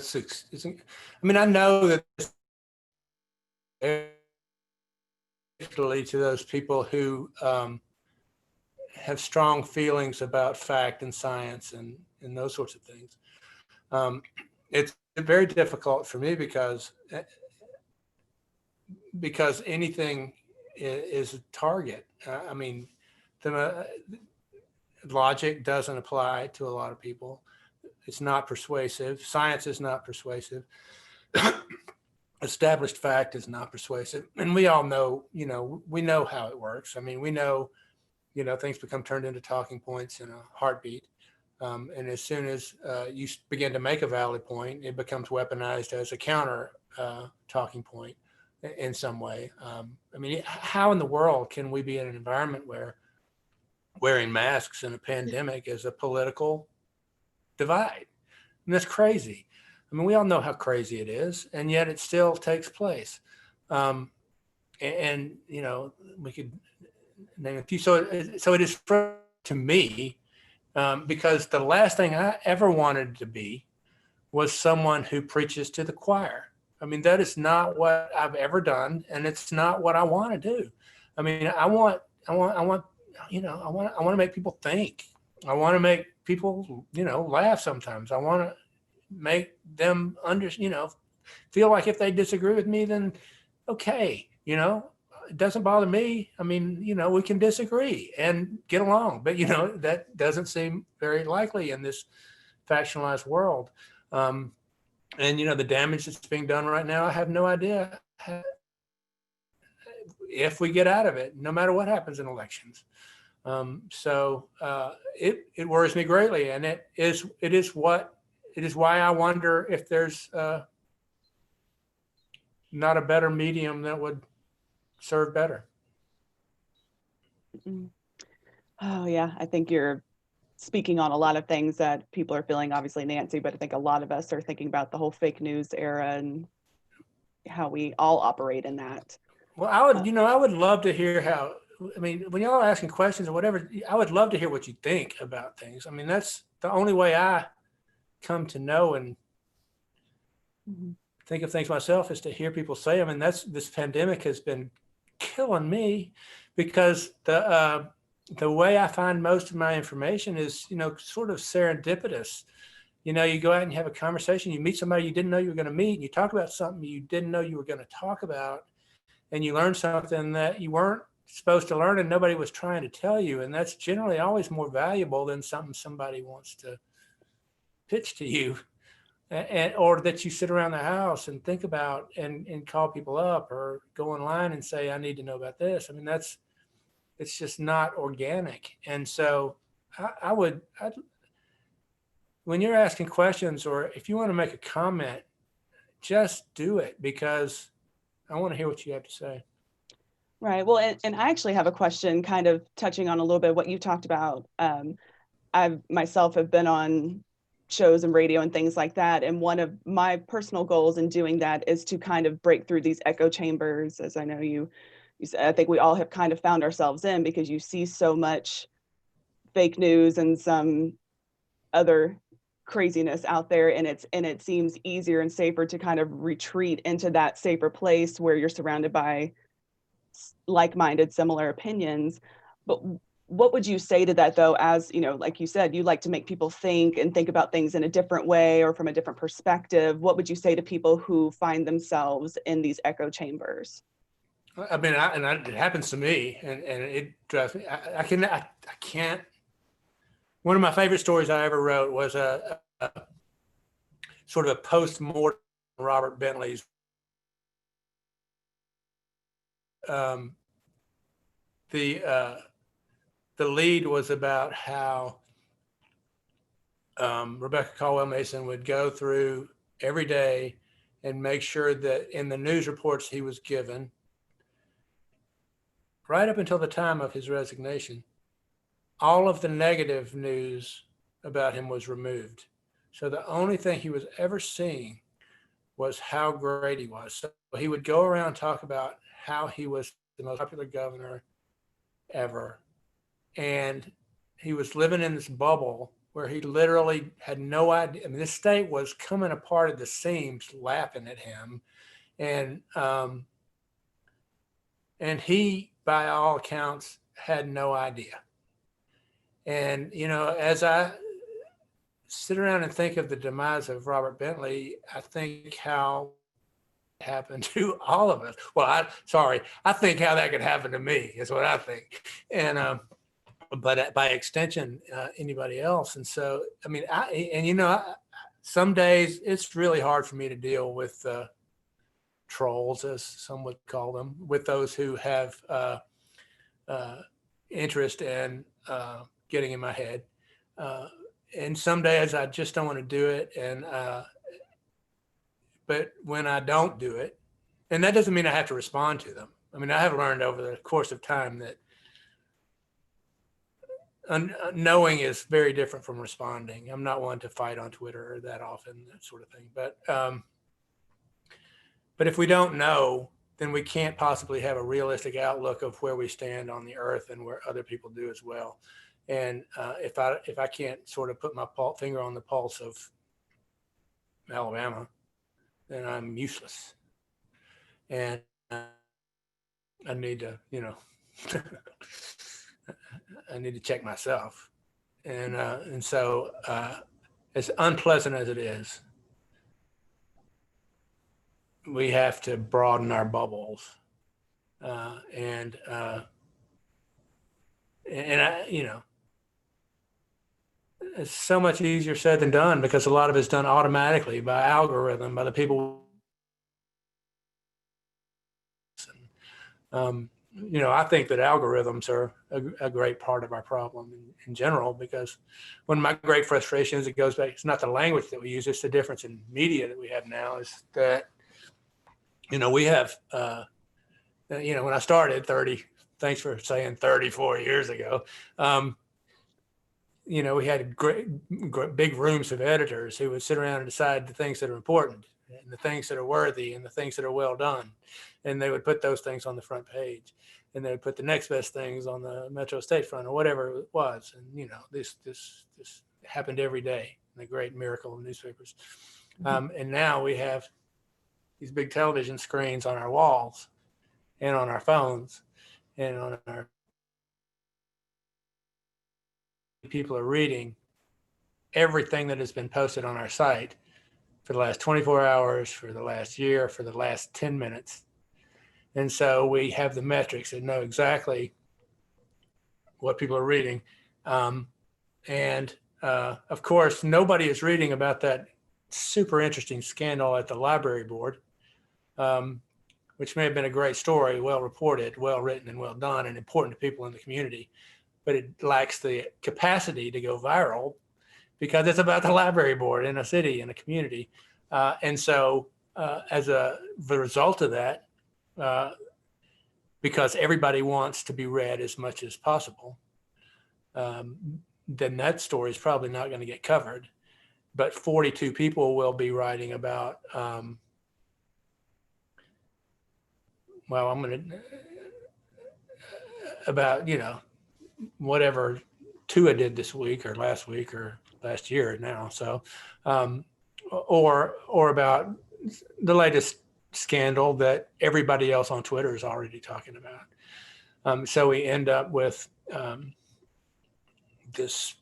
know that particularly to those people who have strong feelings about fact and science and those sorts of things. It's very difficult for me because anything is a target. The logic doesn't apply to a lot of people. It's not persuasive. Science is not persuasive. Established fact is not persuasive. And we all know, we know how it works. I mean, we know, things become turned into talking points in a heartbeat. And as soon as you begin to make a valid point, it becomes weaponized as a counter talking point in some way. How in the world can we be in an environment where wearing masks in a pandemic is a political divide? And that's crazy. We all know how crazy it is, and yet it still takes place. We could name a few. So it is to me, because the last thing I ever wanted to be was someone who preaches to the choir. That is not what I've ever done, and it's not what I want to do. I want to make people think. I want to make people, laugh sometimes. I want to make them feel like if they disagree with me, then okay, it doesn't bother me. We can disagree and get along, but that doesn't seem very likely in this factionalized world. And the damage that's being done right now, I have no idea if we get out of it, no matter what happens in elections. So it worries me greatly, and it is why I wonder if there's not a better medium that would serve better. Oh yeah, I think you're speaking on a lot of things that people are feeling, obviously Nancy, but I think a lot of us are thinking about the whole fake news era and how we all operate in that. Well, I would love to hear how, I mean, when y'all are asking questions or whatever, I would love to hear what you think about things. I mean, that's the only way I come to know and think of things myself, is to hear people say them. And this pandemic has been killing me, because the way I find most of my information is, sort of serendipitous. You go out and you have a conversation, you meet somebody you didn't know you were going to meet, and you talk about something you didn't know you were going to talk about, and you learn something that you weren't supposed to learn and nobody was trying to tell you. And that's generally always more valuable than something somebody wants to pitch to you, or that you sit around the house and think about and call people up or go online and say, I need to know about this. I mean, it's just not organic. And so when you're asking questions, or if you want to make a comment, just do it, because I want to hear what you have to say. Right. Well, and I actually have a question kind of touching on a little bit what you talked about. I myself have been on shows and radio and things like that. And one of my personal goals in doing that is to kind of break through these echo chambers, as I know you said, I think we all have kind of found ourselves in, because you see so much fake news and some other craziness out there, and it seems easier and safer to kind of retreat into that safer place where you're surrounded by like-minded, similar opinions. But what would you say to that, though, as like you said, you like to make people think and think about things in a different way or from a different perspective? What would you say to people who find themselves in these echo chambers? I mean, it happens to me, and it drives me. I can't. One of my favorite stories I ever wrote was a sort of a post-mortem Robert Bentley's. The lead was about how Rebecca Caldwell Mason would go through every day and make sure that in the news reports he was given, right up until the time of his resignation, all of the negative news about him was removed. So the only thing he was ever seeing was how great he was. So he would go around and talk about how he was the most popular governor ever. And he was living in this bubble where he literally had no idea. I mean, this state was coming apart at the seams, laughing at him. And he, by all accounts, had no idea. And, as I sit around and think of the demise of Robert Bentley, I think how it happened to all of us. Well, I think how that could happen to me is what I think. And, but by extension, anybody else. And so, I mean, some days it's really hard for me to deal with trolls, as some would call them, with those who have interest in getting in my head. And some days I just don't want to do it. And but when I don't do it, and that doesn't mean I have to respond to them. I mean, I have learned over the course of time that knowing is very different from responding. I'm not one to fight on Twitter that often, that sort of thing. But if we don't know, then we can't possibly have a realistic outlook of where we stand on the earth and where other people do as well. And if I can't sort of put my finger on the pulse of Alabama, then I'm useless. And I need to, I need to check myself. And so as unpleasant as it is, we have to broaden our bubbles. And I, it's so much easier said than done, because a lot of it's done automatically by algorithm, by the people. I think that algorithms are a great part of our problem in general, because one of my great frustrations, it goes back, it's not the language that we use, it's the difference in media that we have now, is that, we have, when I started thanks for saying 34 years ago, we had great, big rooms of editors who would sit around and decide the things that are important and the things that are worthy and the things that are well done. And they would put those things on the front page, and they would put the next best things on the Metro State front or whatever it was. And, this happened every day, the great miracle of newspapers. And now we have these big television screens on our walls and on our phones and on our, people are reading everything that has been posted on our site for the last 24 hours, for the last year, for the last 10 minutes. And so we have the metrics that know exactly what people are reading. Of course, nobody is reading about that super interesting scandal at the library board, which may have been a great story, well reported, well written, and well done, and important to people in the community. But it lacks the capacity to go viral because it's about the library board in a city, in a community. And so as the result of that, because everybody wants to be read as much as possible, then that story is probably not going to get covered. But 42 people will be writing about, whatever Tua did this week or last week or last year now. So, or about the latest scandal that everybody else on Twitter is already talking about. So we end up with this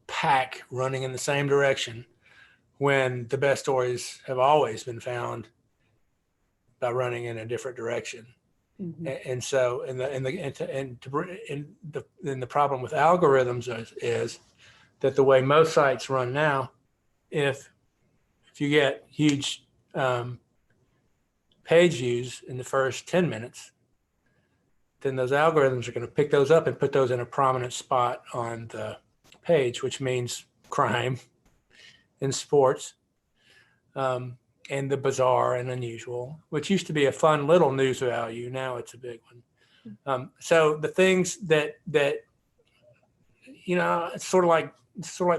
pack running in the same direction when the best stories have always been found by running in a different direction. Mm-hmm. And so, the problem with algorithms is that the way most sites run now, if you get huge page views in the first 10 minutes, then those algorithms are going to pick those up and put those in a prominent spot on the page, which means crime and sports, and the bizarre and unusual, which used to be a fun little news value. Now it's a big one. So the things that it's sort of like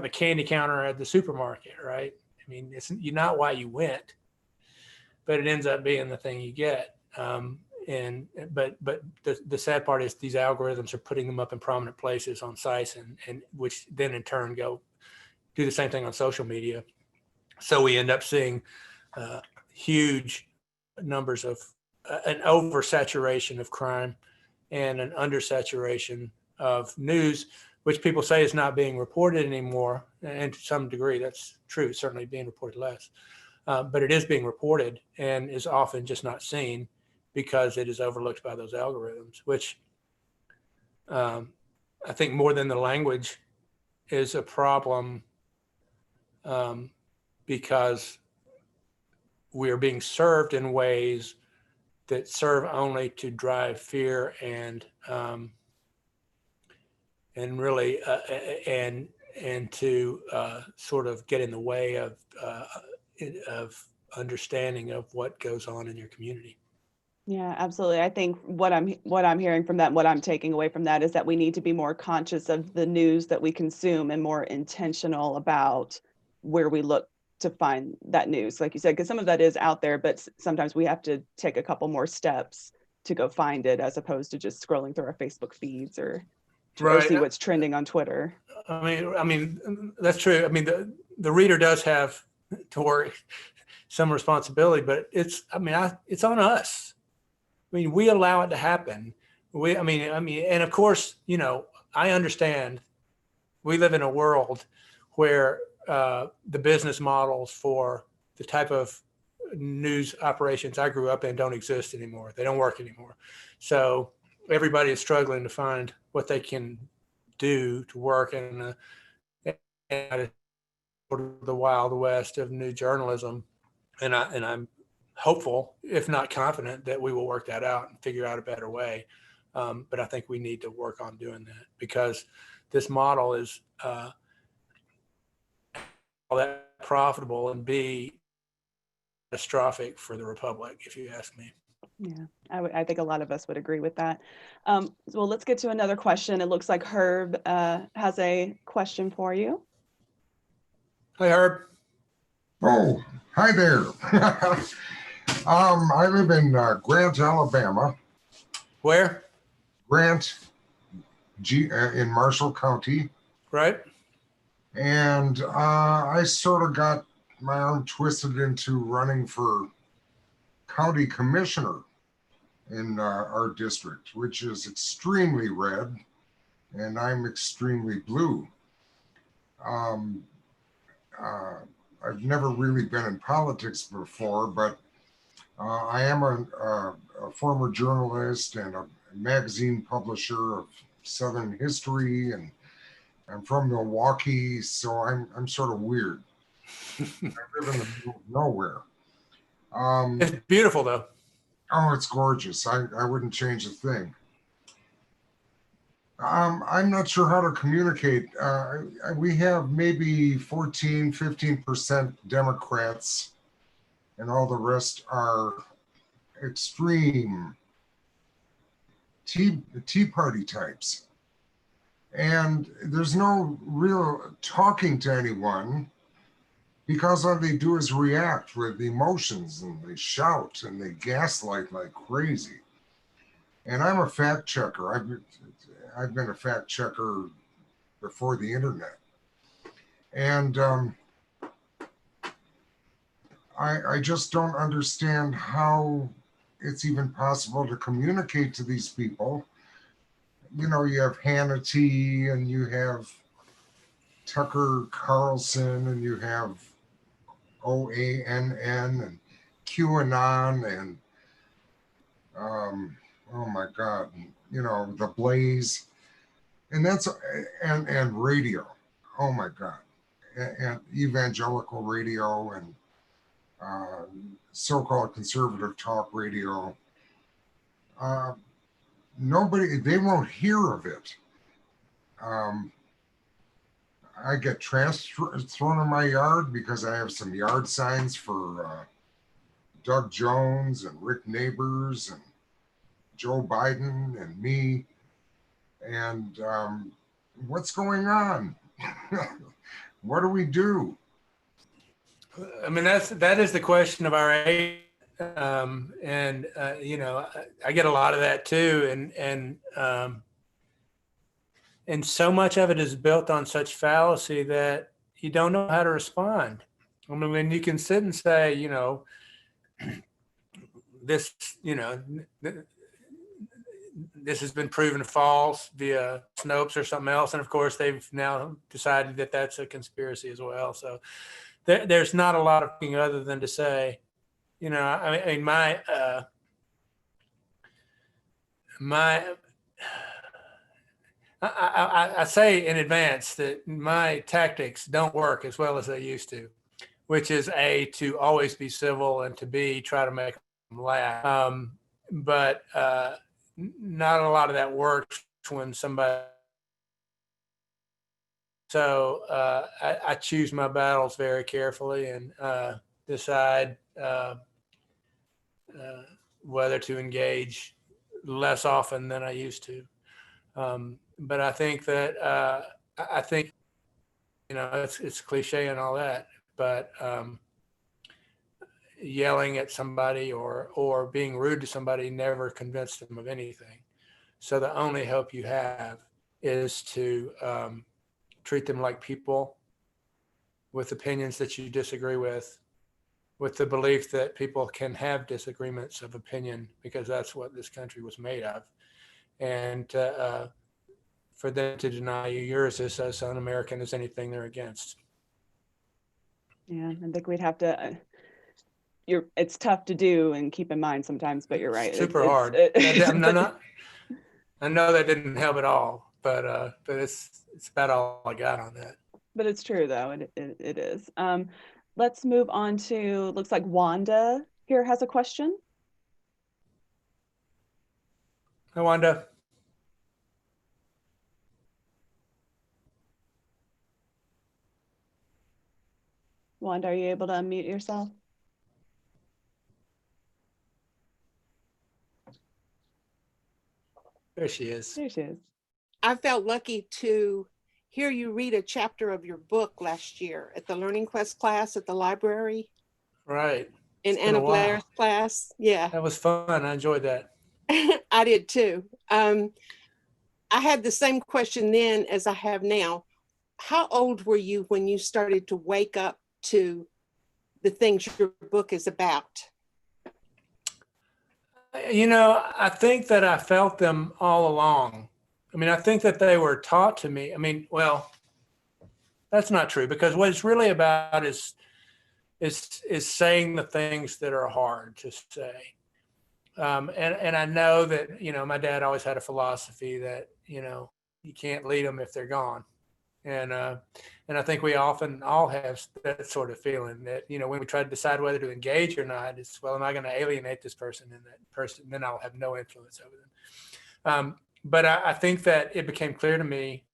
the candy counter at the supermarket, right? I mean, it's not why you went, but it ends up being the thing you get. But the sad part is these algorithms are putting them up in prominent places on sites, and which then in turn go do the same thing on social media. So we end up seeing huge numbers of an oversaturation of crime and an undersaturation of news, which people say is not being reported anymore. And to some degree, that's true. It's certainly being reported less, but it is being reported and is often just not seen because it is overlooked by those algorithms, which I think more than the language is a problem, because we are being served in ways that serve only to drive fear and really and to sort of get in the way of understanding of what goes on in your community. Yeah, absolutely. I think what I'm hearing from that, what I'm taking away from that, is that we need to be more conscious of the news that we consume and more intentional about where we look to find that news, like you said, because some of that is out there, but sometimes we have to take a couple more steps to go find it, as opposed to just scrolling through our Facebook feeds or see what's trending on Twitter. I mean, that's true. I mean, the reader does have some responsibility, but it's on us. I mean, we allow it to happen. And of course, I understand we live in a world where the business models for the type of news operations I grew up in don't exist anymore. They don't work anymore. So everybody is struggling to find what they can do to work in the Wild West of new journalism. And I'm hopeful if not confident, that we will work that out and figure out a better way. But I think we need to work on doing that, because this model is all that profitable and be catastrophic for the Republic, if you ask me. Yeah, I think a lot of us would agree with that. Well, let's get to another question. It looks like Herb has a question for you. Hey, Herb. Oh, hi there. I live in Grant, Alabama. Where? Grant, in Marshall County. Right. And I sort of got my arm twisted into running for county commissioner in our district, which is extremely red, and I'm extremely blue. I've never really been in politics before, but I am a former journalist and a magazine publisher of Southern history, and I'm from Milwaukee, so I'm sort of weird. I live in the middle of nowhere. It's beautiful, though. Oh, it's gorgeous. I wouldn't change a thing. I'm not sure how to communicate. We have maybe 14, 15% Democrats, and all the rest are extreme Tea Party types. And there's no real talking to anyone, because all they do is react with emotions, and they shout and they gaslight like crazy. And I'm a fact checker. I've been a fact checker before the internet. And I just don't understand how it's even possible to communicate to these people. You know, you have Hannity, and you have Tucker Carlson, and you have OANN and QAnon, and oh my God, you know, the Blaze, and that's and radio. Oh my God, and evangelical radio, and so-called conservative talk radio. Nobody, they won't hear of it. I get trash thrown in my yard because I have some yard signs for Doug Jones and Rick Neighbors and Joe Biden and me. And what's going on? What do we do? I mean, that is the question of our age. You know, I get a lot of that too. And so much of it is built on such fallacy that you don't know how to respond. I mean, when you can sit and say, you know, this, you know, this has been proven false via Snopes or something else. And of course, they've now decided that that's a conspiracy as well. So there's not a lot of thing other than to say, you know, I mean, I say in advance that my tactics don't work as well as they used to, which is A, to always be civil, and to B, try to make them laugh. But not a lot of that works when somebody. So I choose my battles very carefully and decide whether to engage less often than I used to. But I think that you know, it's cliche and all that, but yelling at somebody or being rude to somebody never convinced them of anything. So the only hope you have is to treat them like people with opinions that you disagree with the belief that people can have disagreements of opinion, because that's what this country was made of. And for them to deny you yours is as un-American as anything they're against. Yeah, I think we'd have to, it's tough to do and keep in mind sometimes, but you're right. Super hard. I know that didn't help at all, but it's about all I got on that. But it's true though, it is. Let's move on to, looks like Wanda here has a question. Hi, Wanda. Wanda, are you able to unmute yourself? There she is. There she is. I felt lucky to hear you read a chapter of your book last year at the Learning Quest class at the library Right. in It's been Anna a while. Blair's class. Yeah, That was fun. I enjoyed that. I did too. I had the same question then as I have now. How old were you when you started to wake up to the things your book is about? You know, I think that I felt them all along. I mean, I think that they were taught to me. I mean, well, that's not true, because what it's really about is saying the things that are hard to say. And I know that, you know, my dad always had a philosophy that, you know, you can't lead them if they're gone. And I think we often all have that sort of feeling that, you know, when we try to decide whether to engage or not, it's, well, am I going to alienate this person, and that person, then I'll have no influence over them. But I think that it became clear to me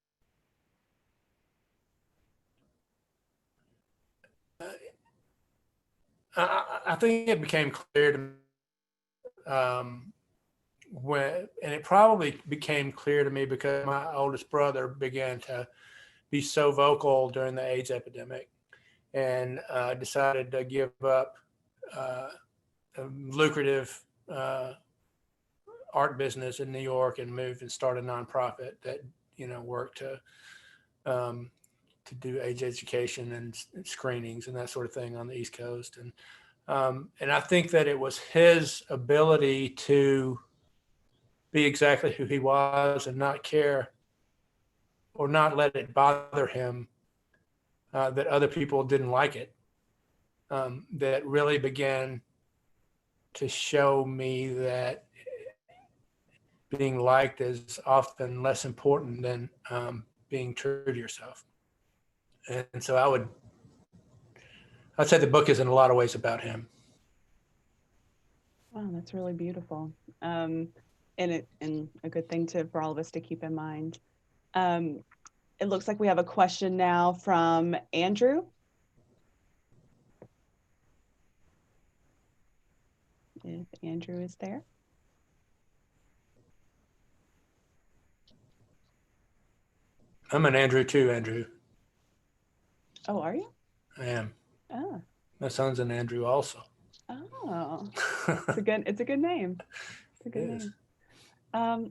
I think it became clear to me and it probably became clear to me because my oldest brother began to be so vocal during the AIDS epidemic, and decided to give up a lucrative art business in New York and move and start a nonprofit that, you know, worked to do AIDS education and screenings and that sort of thing on the East Coast. And I think that it was his ability to be exactly who he was and not care or not let it bother him that other people didn't like it, that really began to show me that being liked is often less important than being true to yourself. And so I'd say the book is in a lot of ways about him. Wow, that's really beautiful. And a good thing for all of us to keep in mind. It looks like we have a question now from Andrew. If Andrew is there. I'm an Andrew too, Andrew. Oh, are you? I am. Oh. My son's an Andrew also. Oh. It's a good name. It's a good It is. name.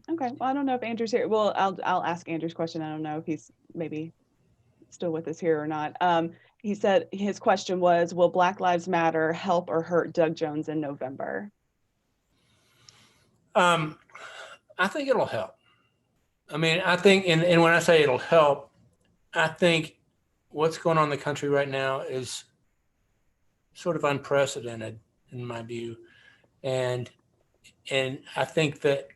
Okay. Well, I don't know if Andrew's here. Well, I'll ask Andrew's question. I don't know if he's maybe still with us here or not. He said his question was, will Black Lives Matter help or hurt Doug Jones in November? I think it'll help. I mean, I think, and when I say it'll help, I think what's going on in the country right now is sort of unprecedented in my view. And I think that,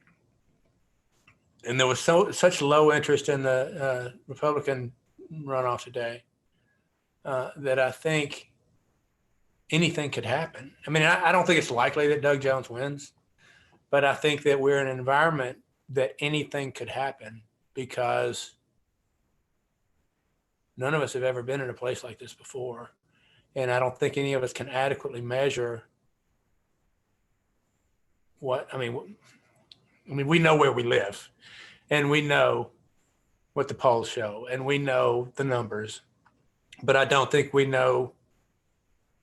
and there was such low interest in the Republican runoff today that I think anything could happen. I mean, I don't think it's likely that Doug Jones wins, but I think that we're in an environment that anything could happen, because none of us have ever been in a place like this before. And I don't think any of us can adequately measure I mean, we know where we live, and we know what the polls show, and we know the numbers, but I don't think we know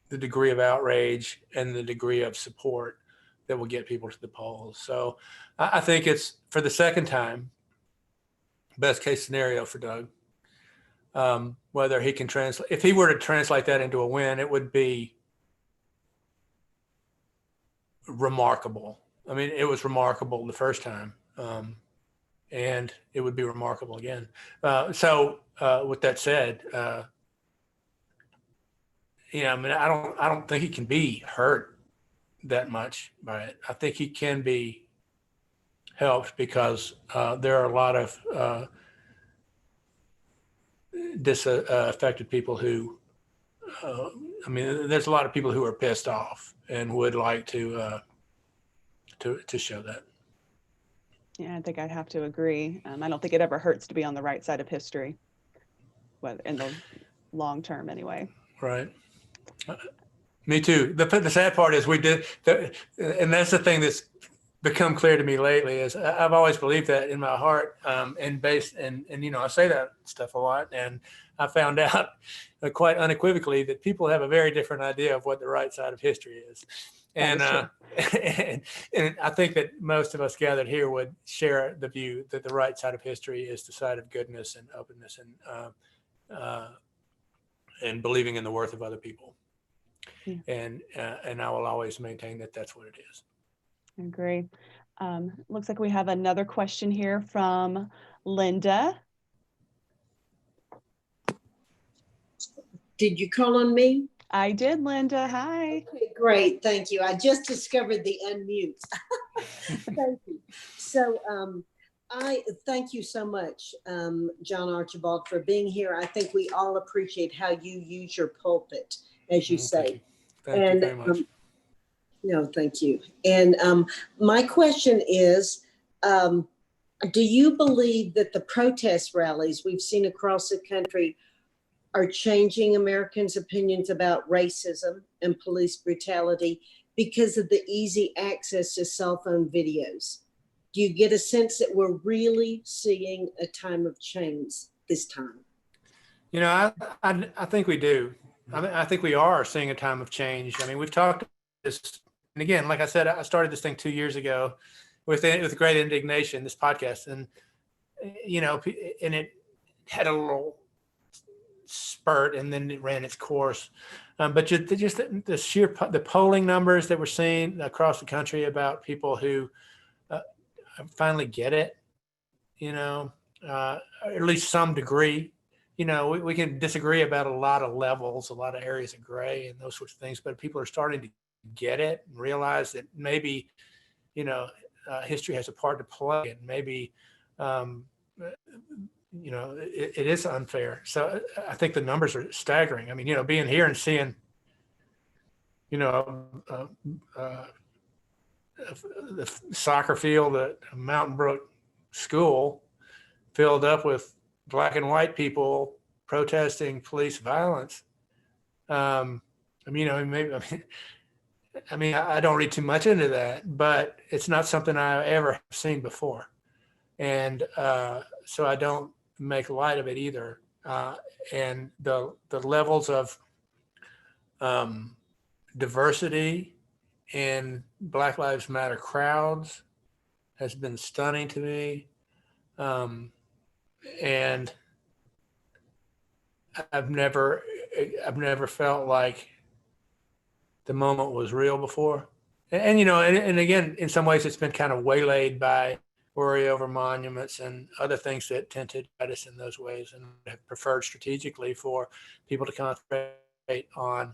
the degree of outrage and the degree of support that will get people to the polls. So I think it's, for the second time, best case scenario for Doug. Whether he can translate, if he were to translate that into a win, it would be remarkable. I mean, it was remarkable the first time, and it would be remarkable again. So with that said, I mean, I don't think he can be hurt that much by it. I think he can be helped because there are a lot of disaffected people who, I mean, there's a lot of people who are pissed off and would like to show that. Yeah, I think I'd have to agree. I don't think it ever hurts to be on the right side of history, but in the long term anyway. Right. Me too. The sad part is and that's the thing that's become clear to me lately is I've always believed that in my heart, and I say that stuff a lot, and I found out quite unequivocally that people have a very different idea of what the right side of history is. And, and I think that most of us gathered here would share the view that the right side of history is the side of goodness and openness and believing in the worth of other people. Yeah. And I will always maintain that that's what it is. I agree. Looks like we have another question here from Linda. Did you call on me? I did, Linda. Hi. Okay, great. Thank you. I just discovered the unmute. Thank you. So I thank you so much, John Archibald, for being here. I think we all appreciate how you use your pulpit, as you say. Thank you very much. No, thank you. And my question is, do you believe that the protest rallies we've seen across the country are changing Americans' opinions about racism and police brutality because of the easy access to cell phone videos? Do you get a sense that we're really seeing a time of change this time? You know, I think we do. I think we are seeing a time of change. I mean, we've talked about this, and again, like I said, I started this thing 2 years ago with great indignation, this podcast, and and it had a little spurt, and then it ran its course. But just the polling numbers that we're seeing across the country about people who finally get it, at least some degree. We can disagree about a lot of levels, a lot of areas of gray and those sorts of things, but people are starting to get it and realize that maybe, history has a part to play, and maybe, it is unfair. So I think the numbers are staggering. I mean, being here and seeing, the soccer field at Mountain Brook School filled up with Black and white people protesting police violence. I don't read too much into that, but it's not something I ever have seen before. And so I don't make light of it either. And the levels of diversity in Black Lives Matter crowds has been stunning to me. And I've never felt like the moment was real before. And again, in some ways it's been kind of waylaid by worry over monuments and other things that tend to guide us in those ways, and have preferred strategically for people to concentrate on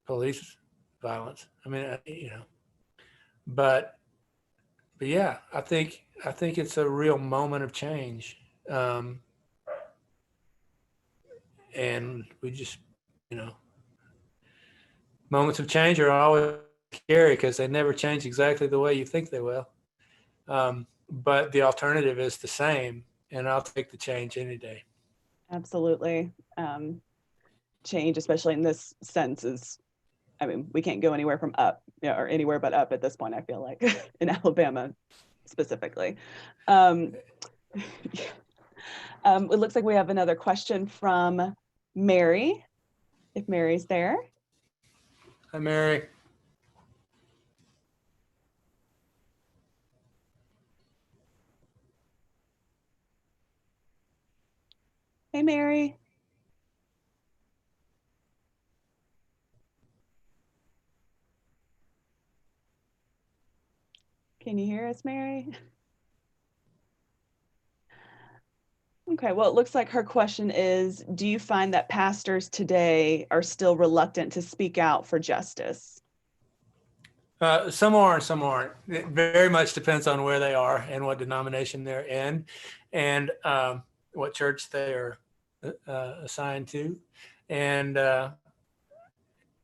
police violence. But yeah, I think it's a real moment of change. And we just, moments of change are always scary because they never change exactly the way you think they will. But the alternative is the same, and I'll take the change any day. Absolutely. Change, especially in this sense, we can't go anywhere from up, or anywhere but up at this point, I feel like, in Alabama specifically. It looks like we have another question from Mary, if Mary's there. Hi, Mary. Hey, Mary. Can you hear us, Mary? Okay, well, it looks like her question is, do you find that pastors today are still reluctant to speak out for justice? Some are and some aren't. It very much depends on where they are and what denomination they're in, and what church they are assigned to. And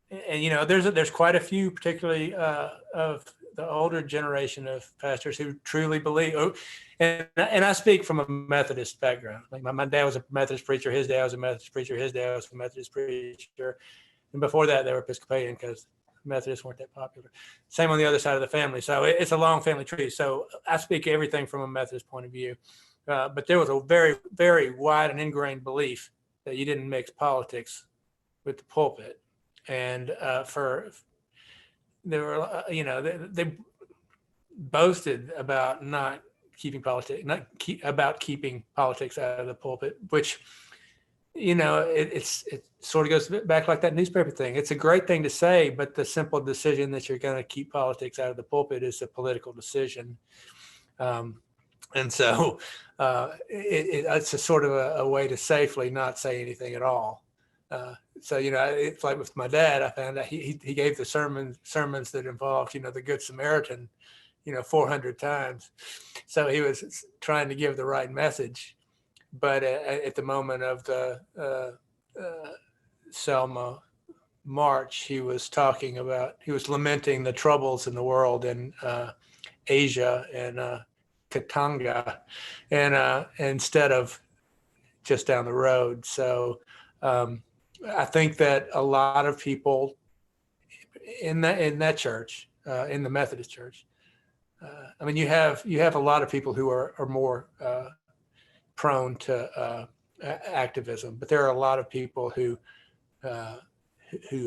there's quite a few, particularly of the older generation of pastors who truly believe, and I speak from a Methodist background. Like my dad was a Methodist preacher, his dad was a Methodist preacher, his dad was a Methodist preacher. And before that, they were Episcopalian because Methodists weren't that popular. Same on the other side of the family. So it's a long family tree. So I speak everything from a Methodist point of view. But there was a very, very wide and ingrained belief that you didn't mix politics with the pulpit. And they boasted about not keeping politics, about keeping politics out of the pulpit, which, it sort of goes back like that newspaper thing. It's a great thing to say, but the simple decision that you're going to keep politics out of the pulpit is a political decision. And so it's a sort of a way to safely not say anything at all. So, it's like with my dad, I found out he gave the sermons that involved, the Good Samaritan, 400 times. So he was trying to give the right message. But at the moment of the Selma March, he was lamenting the troubles in the world in Asia and Katanga, and instead of just down the road. So I think that a lot of people in that church, in the Methodist church, you have a lot of people who are more prone to activism, but there are a lot of people who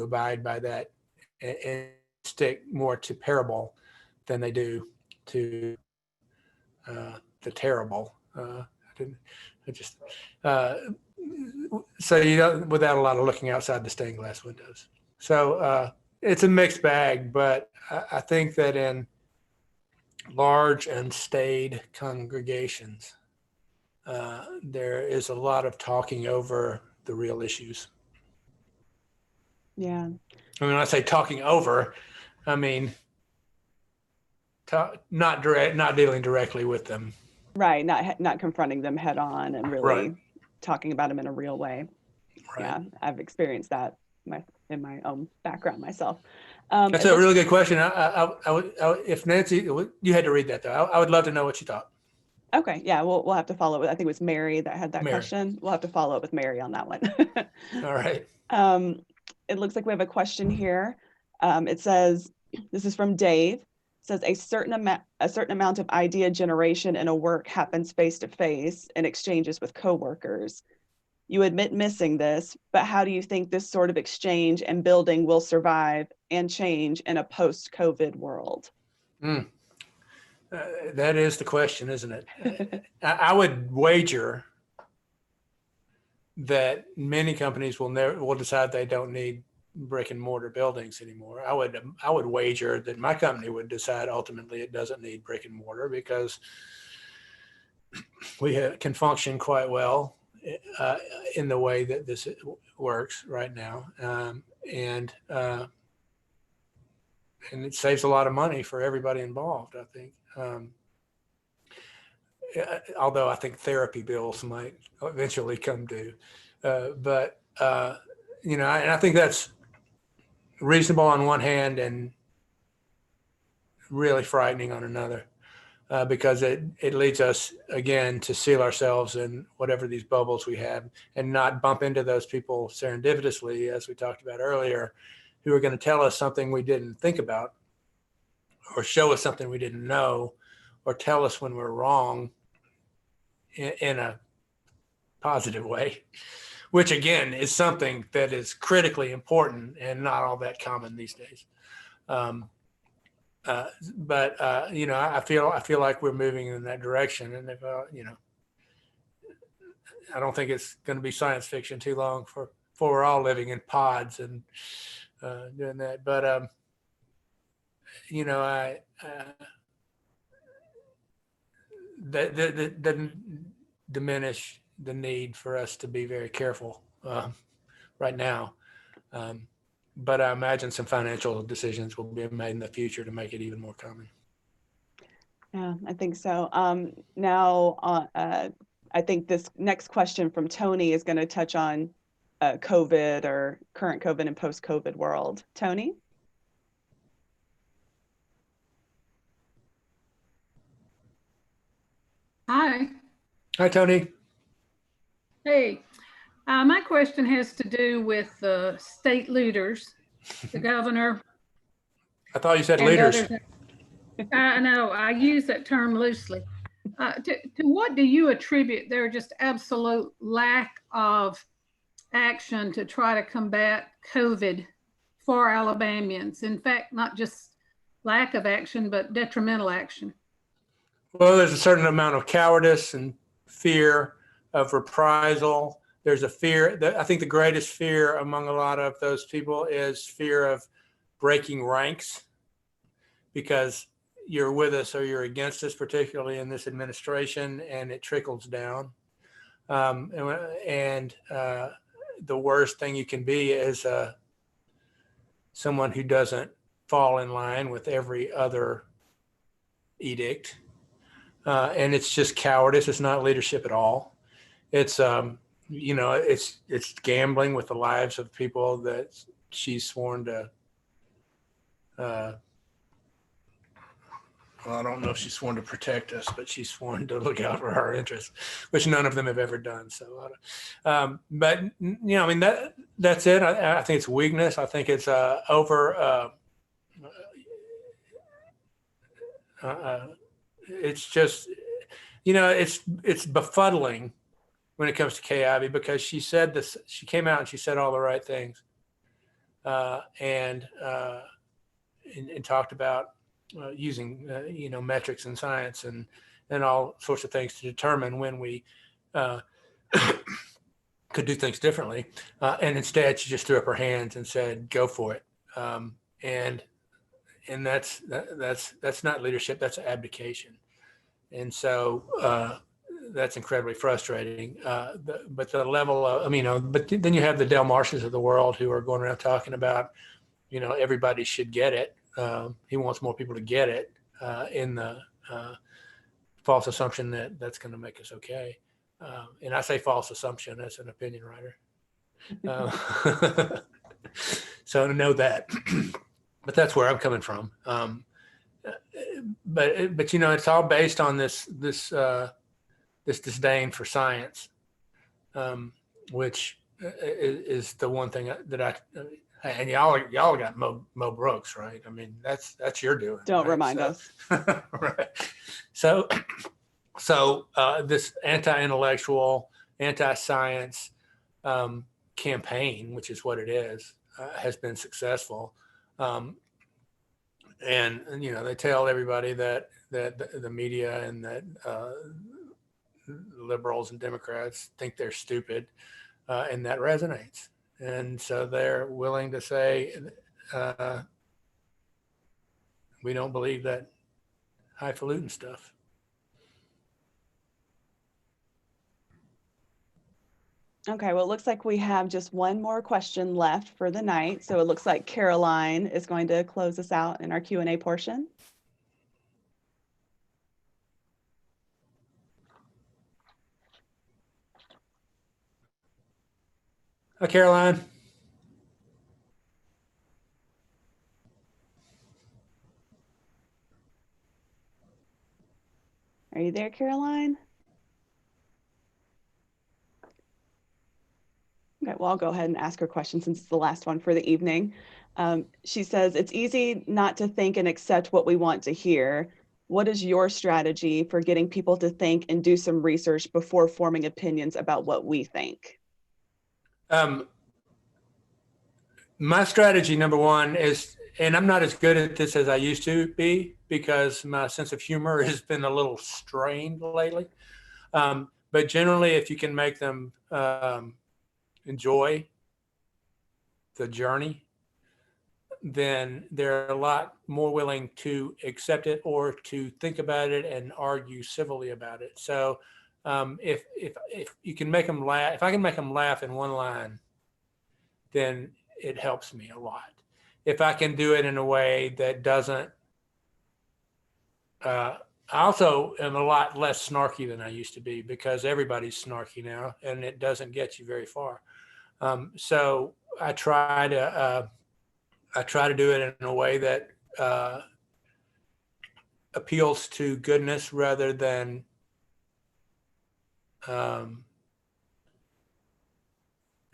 abide by that and stick more to parable than they do to the terrible. Without a lot of looking outside the stained glass windows. So it's a mixed bag, but I think that in large and staid congregations, there is a lot of talking over the real issues. Yeah. When I say talking over, I mean not dealing directly with them. Right. Not confronting them head on and really talking about them in a real way. Right. Yeah, I've experienced that in my own background myself. That's a really good question. I would, if Nancy, you had to read that though. I would love to know what you thought. Okay, yeah, we'll have to follow with. I think it was Mary that had that Mary. question. We'll have to follow up with Mary on that one. All right. It looks like we have a question here. It says, this is from Dave. It says a certain amount of idea generation in a work happens face to face in exchanges with coworkers. You admit missing this, but how do you think this sort of exchange and building will survive and change in a post-COVID world? That is the question, isn't it? I would wager that many companies will decide they don't need brick and mortar buildings anymore. I would wager that my company would decide ultimately it doesn't need brick and mortar because we can function quite well in the way that this works right now, and it saves a lot of money for everybody involved, I think. Although I think therapy bills might eventually come due, and I think that's reasonable on one hand and really frightening on another. Because it leads us again to seal ourselves in whatever these bubbles we have and not bump into those people serendipitously, as we talked about earlier, who are going to tell us something we didn't think about or show us something we didn't know or tell us when we're wrong in a positive way, which again is something that is critically important and not all that common these days. I feel like we're moving in that direction, and if I don't think it's going to be science fiction too long before we're all living in pods and doing that. But that doesn't diminish the need for us to be very careful right now. But I imagine some financial decisions will be made in the future to make it even more common. Yeah, I think so. Now, I think this next question from Tony is going to touch on COVID or current COVID and post-COVID world. Tony? Hi. Hi, Tony. Hey. My question has to do with state leaders, the governor I thought you said and leaders. others. I know, I use that term loosely. To what do you attribute their just absolute lack of action to try to combat COVID for Alabamians? In fact, not just lack of action, but detrimental action. Well, there's a certain amount of cowardice and fear of reprisal. There's a fear that I think the greatest fear among a lot of those people is fear of breaking ranks, because you're with us or you're against us, particularly in this administration, and it trickles down. The worst thing you can be is someone who doesn't fall in line with every other edict. And it's just cowardice. It's not leadership at all. It's, it's gambling with the lives of people that she's sworn to, well, I don't know if she's sworn to protect us, but she's sworn to look out for our interests, which none of them have ever done. So, that's it. I think it's weakness. I think it's it's just, it's befuddling when it comes to Kay Ivey, because she said this, she came out and she said all the right things, and talked about using, metrics and science and all sorts of things to determine when we could do things differently. And instead, she just threw up her hands and said, "Go for it." And that's not leadership. That's abdication. And so that's incredibly frustrating. But the level of, but then you have the Del Marshes of the world who are going around talking about, everybody should get it. He wants more people to get it, in the false assumption that that's going to make us okay. And I say false assumption as an opinion writer. So to know that, but that's where I'm coming from. But it's all based on this disdain for science, which is the one thing that and y'all got Mo Brooks, right? I mean, that's your doing. Don't right? remind us. Right. So this anti-intellectual, anti-science campaign, which is what it is, has been successful. And they tell everybody that the media and that liberals and Democrats think they're stupid, and that resonates. And so they're willing to say, we don't believe that highfalutin stuff. Okay, well, it looks like we have just one more question left for the night. So it looks like Caroline is going to close us out in our Q&A portion. Hi, Caroline. Are you there, Caroline? Okay, well, I'll go ahead and ask her question since it's the last one for the evening. She says, it's easy not to think and accept what we want to hear. What is your strategy for getting people to think and do some research before forming opinions about what we think? My strategy, number one, is, and I'm not as good at this as I used to be because my sense of humor has been a little strained lately. But generally, if you can make them enjoy the journey, then they're a lot more willing to accept it or to think about it and argue civilly about it. So if you can make them laugh, if I can make them laugh in one line, then it helps me a lot. If I can do it in a way that doesn't, I also am a lot less snarky than I used to be because everybody's snarky now and it doesn't get you very far. So I try to do it in a way that appeals to goodness rather than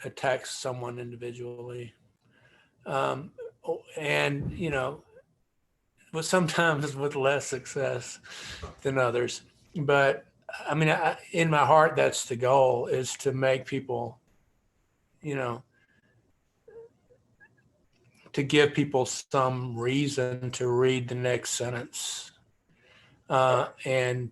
attacks someone individually. And, you know, but sometimes with less success than others. But I mean, in my heart, that's the goal, is to make people, you know, to give people some reason to read the next sentence. And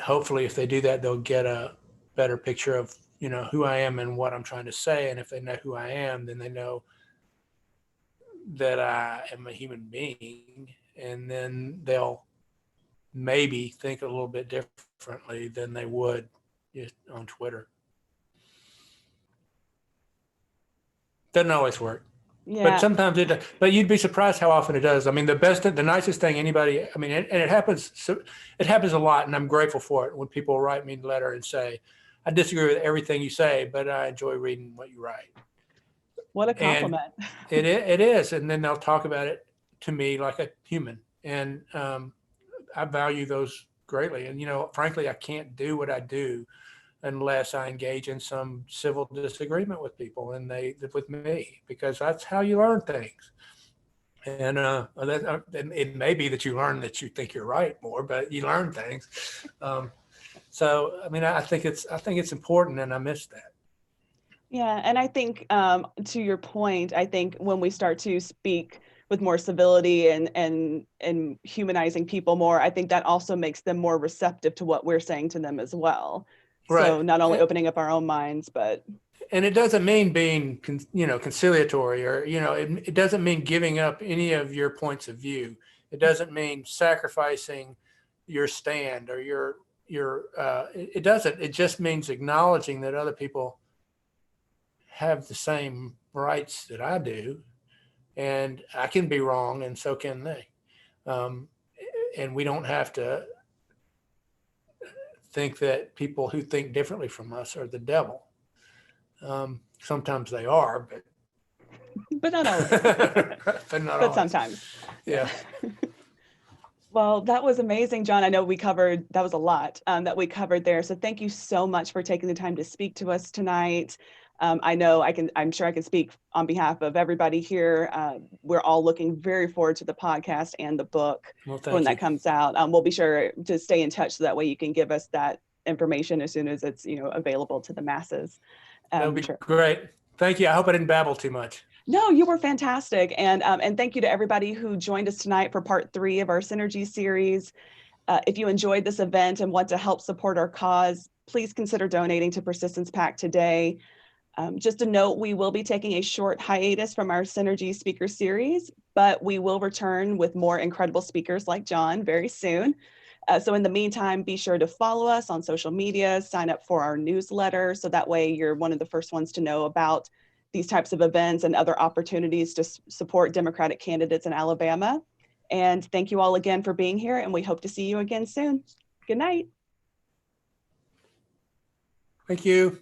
hopefully if they do that, they'll get a better picture of, you know, who I am and what I'm trying to say. And if they know who I am, then they know that I am a human being, and then they'll maybe think a little bit differently than they would on Twitter. Doesn't always work. Yeah. But sometimes it does. But you'd be surprised how often it does. I mean, the nicest thing anybody, I mean, and it happens a lot, and I'm grateful for it when people write me a letter and say, I disagree with everything you say, but I enjoy reading what you write. What a compliment. And it is. And then they'll talk about it to me like a human. And I value those greatly. And, you know, frankly, I can't do what I do unless I engage in some civil disagreement with people and with me, because that's how you learn things. And it may be that you learn that you think you're right more, but you learn things. So, I mean, I think it's important, and I miss that. Yeah. And I think to your point, I think when we start to speak with more civility and humanizing people more, I think that also makes them more receptive to what we're saying to them as well. Right. So not only opening up our own minds, but. And it doesn't mean being, you know, conciliatory, or, you know, it doesn't mean giving up any of your points of view. It doesn't mean sacrificing your stand or it doesn't. It just means acknowledging that other people have the same rights that I do, and I can be wrong, and so can they. And we don't have to think that people who think differently from us are the devil. Sometimes they are, but not always. but sometimes. Yeah. Well, that was amazing, John. I know that was a lot that we covered there. So thank you so much for taking the time to speak to us tonight. I'm sure I can speak on behalf of everybody here. We're all looking very forward to the podcast and the book when that comes out. We'll be sure to stay in touch so that way you can give us that information as soon as it's, you know, available to the masses. That would be great. Thank you. I hope I didn't babble too much. No, you were fantastic. And thank you to everybody who joined us tonight for part 3 of our Synergy series. If you enjoyed this event and want to help support our cause, please consider donating to Persistence PAC today. Just a note, we will be taking a short hiatus from our Synergy speaker series, but we will return with more incredible speakers like John very soon. So in the meantime, be sure to follow us on social media, sign up for our newsletter, so that way you're one of the first ones to know about these types of events and other opportunities to support Democratic candidates in Alabama. And thank you all again for being here, and we hope to see you again soon. Good night. Thank you.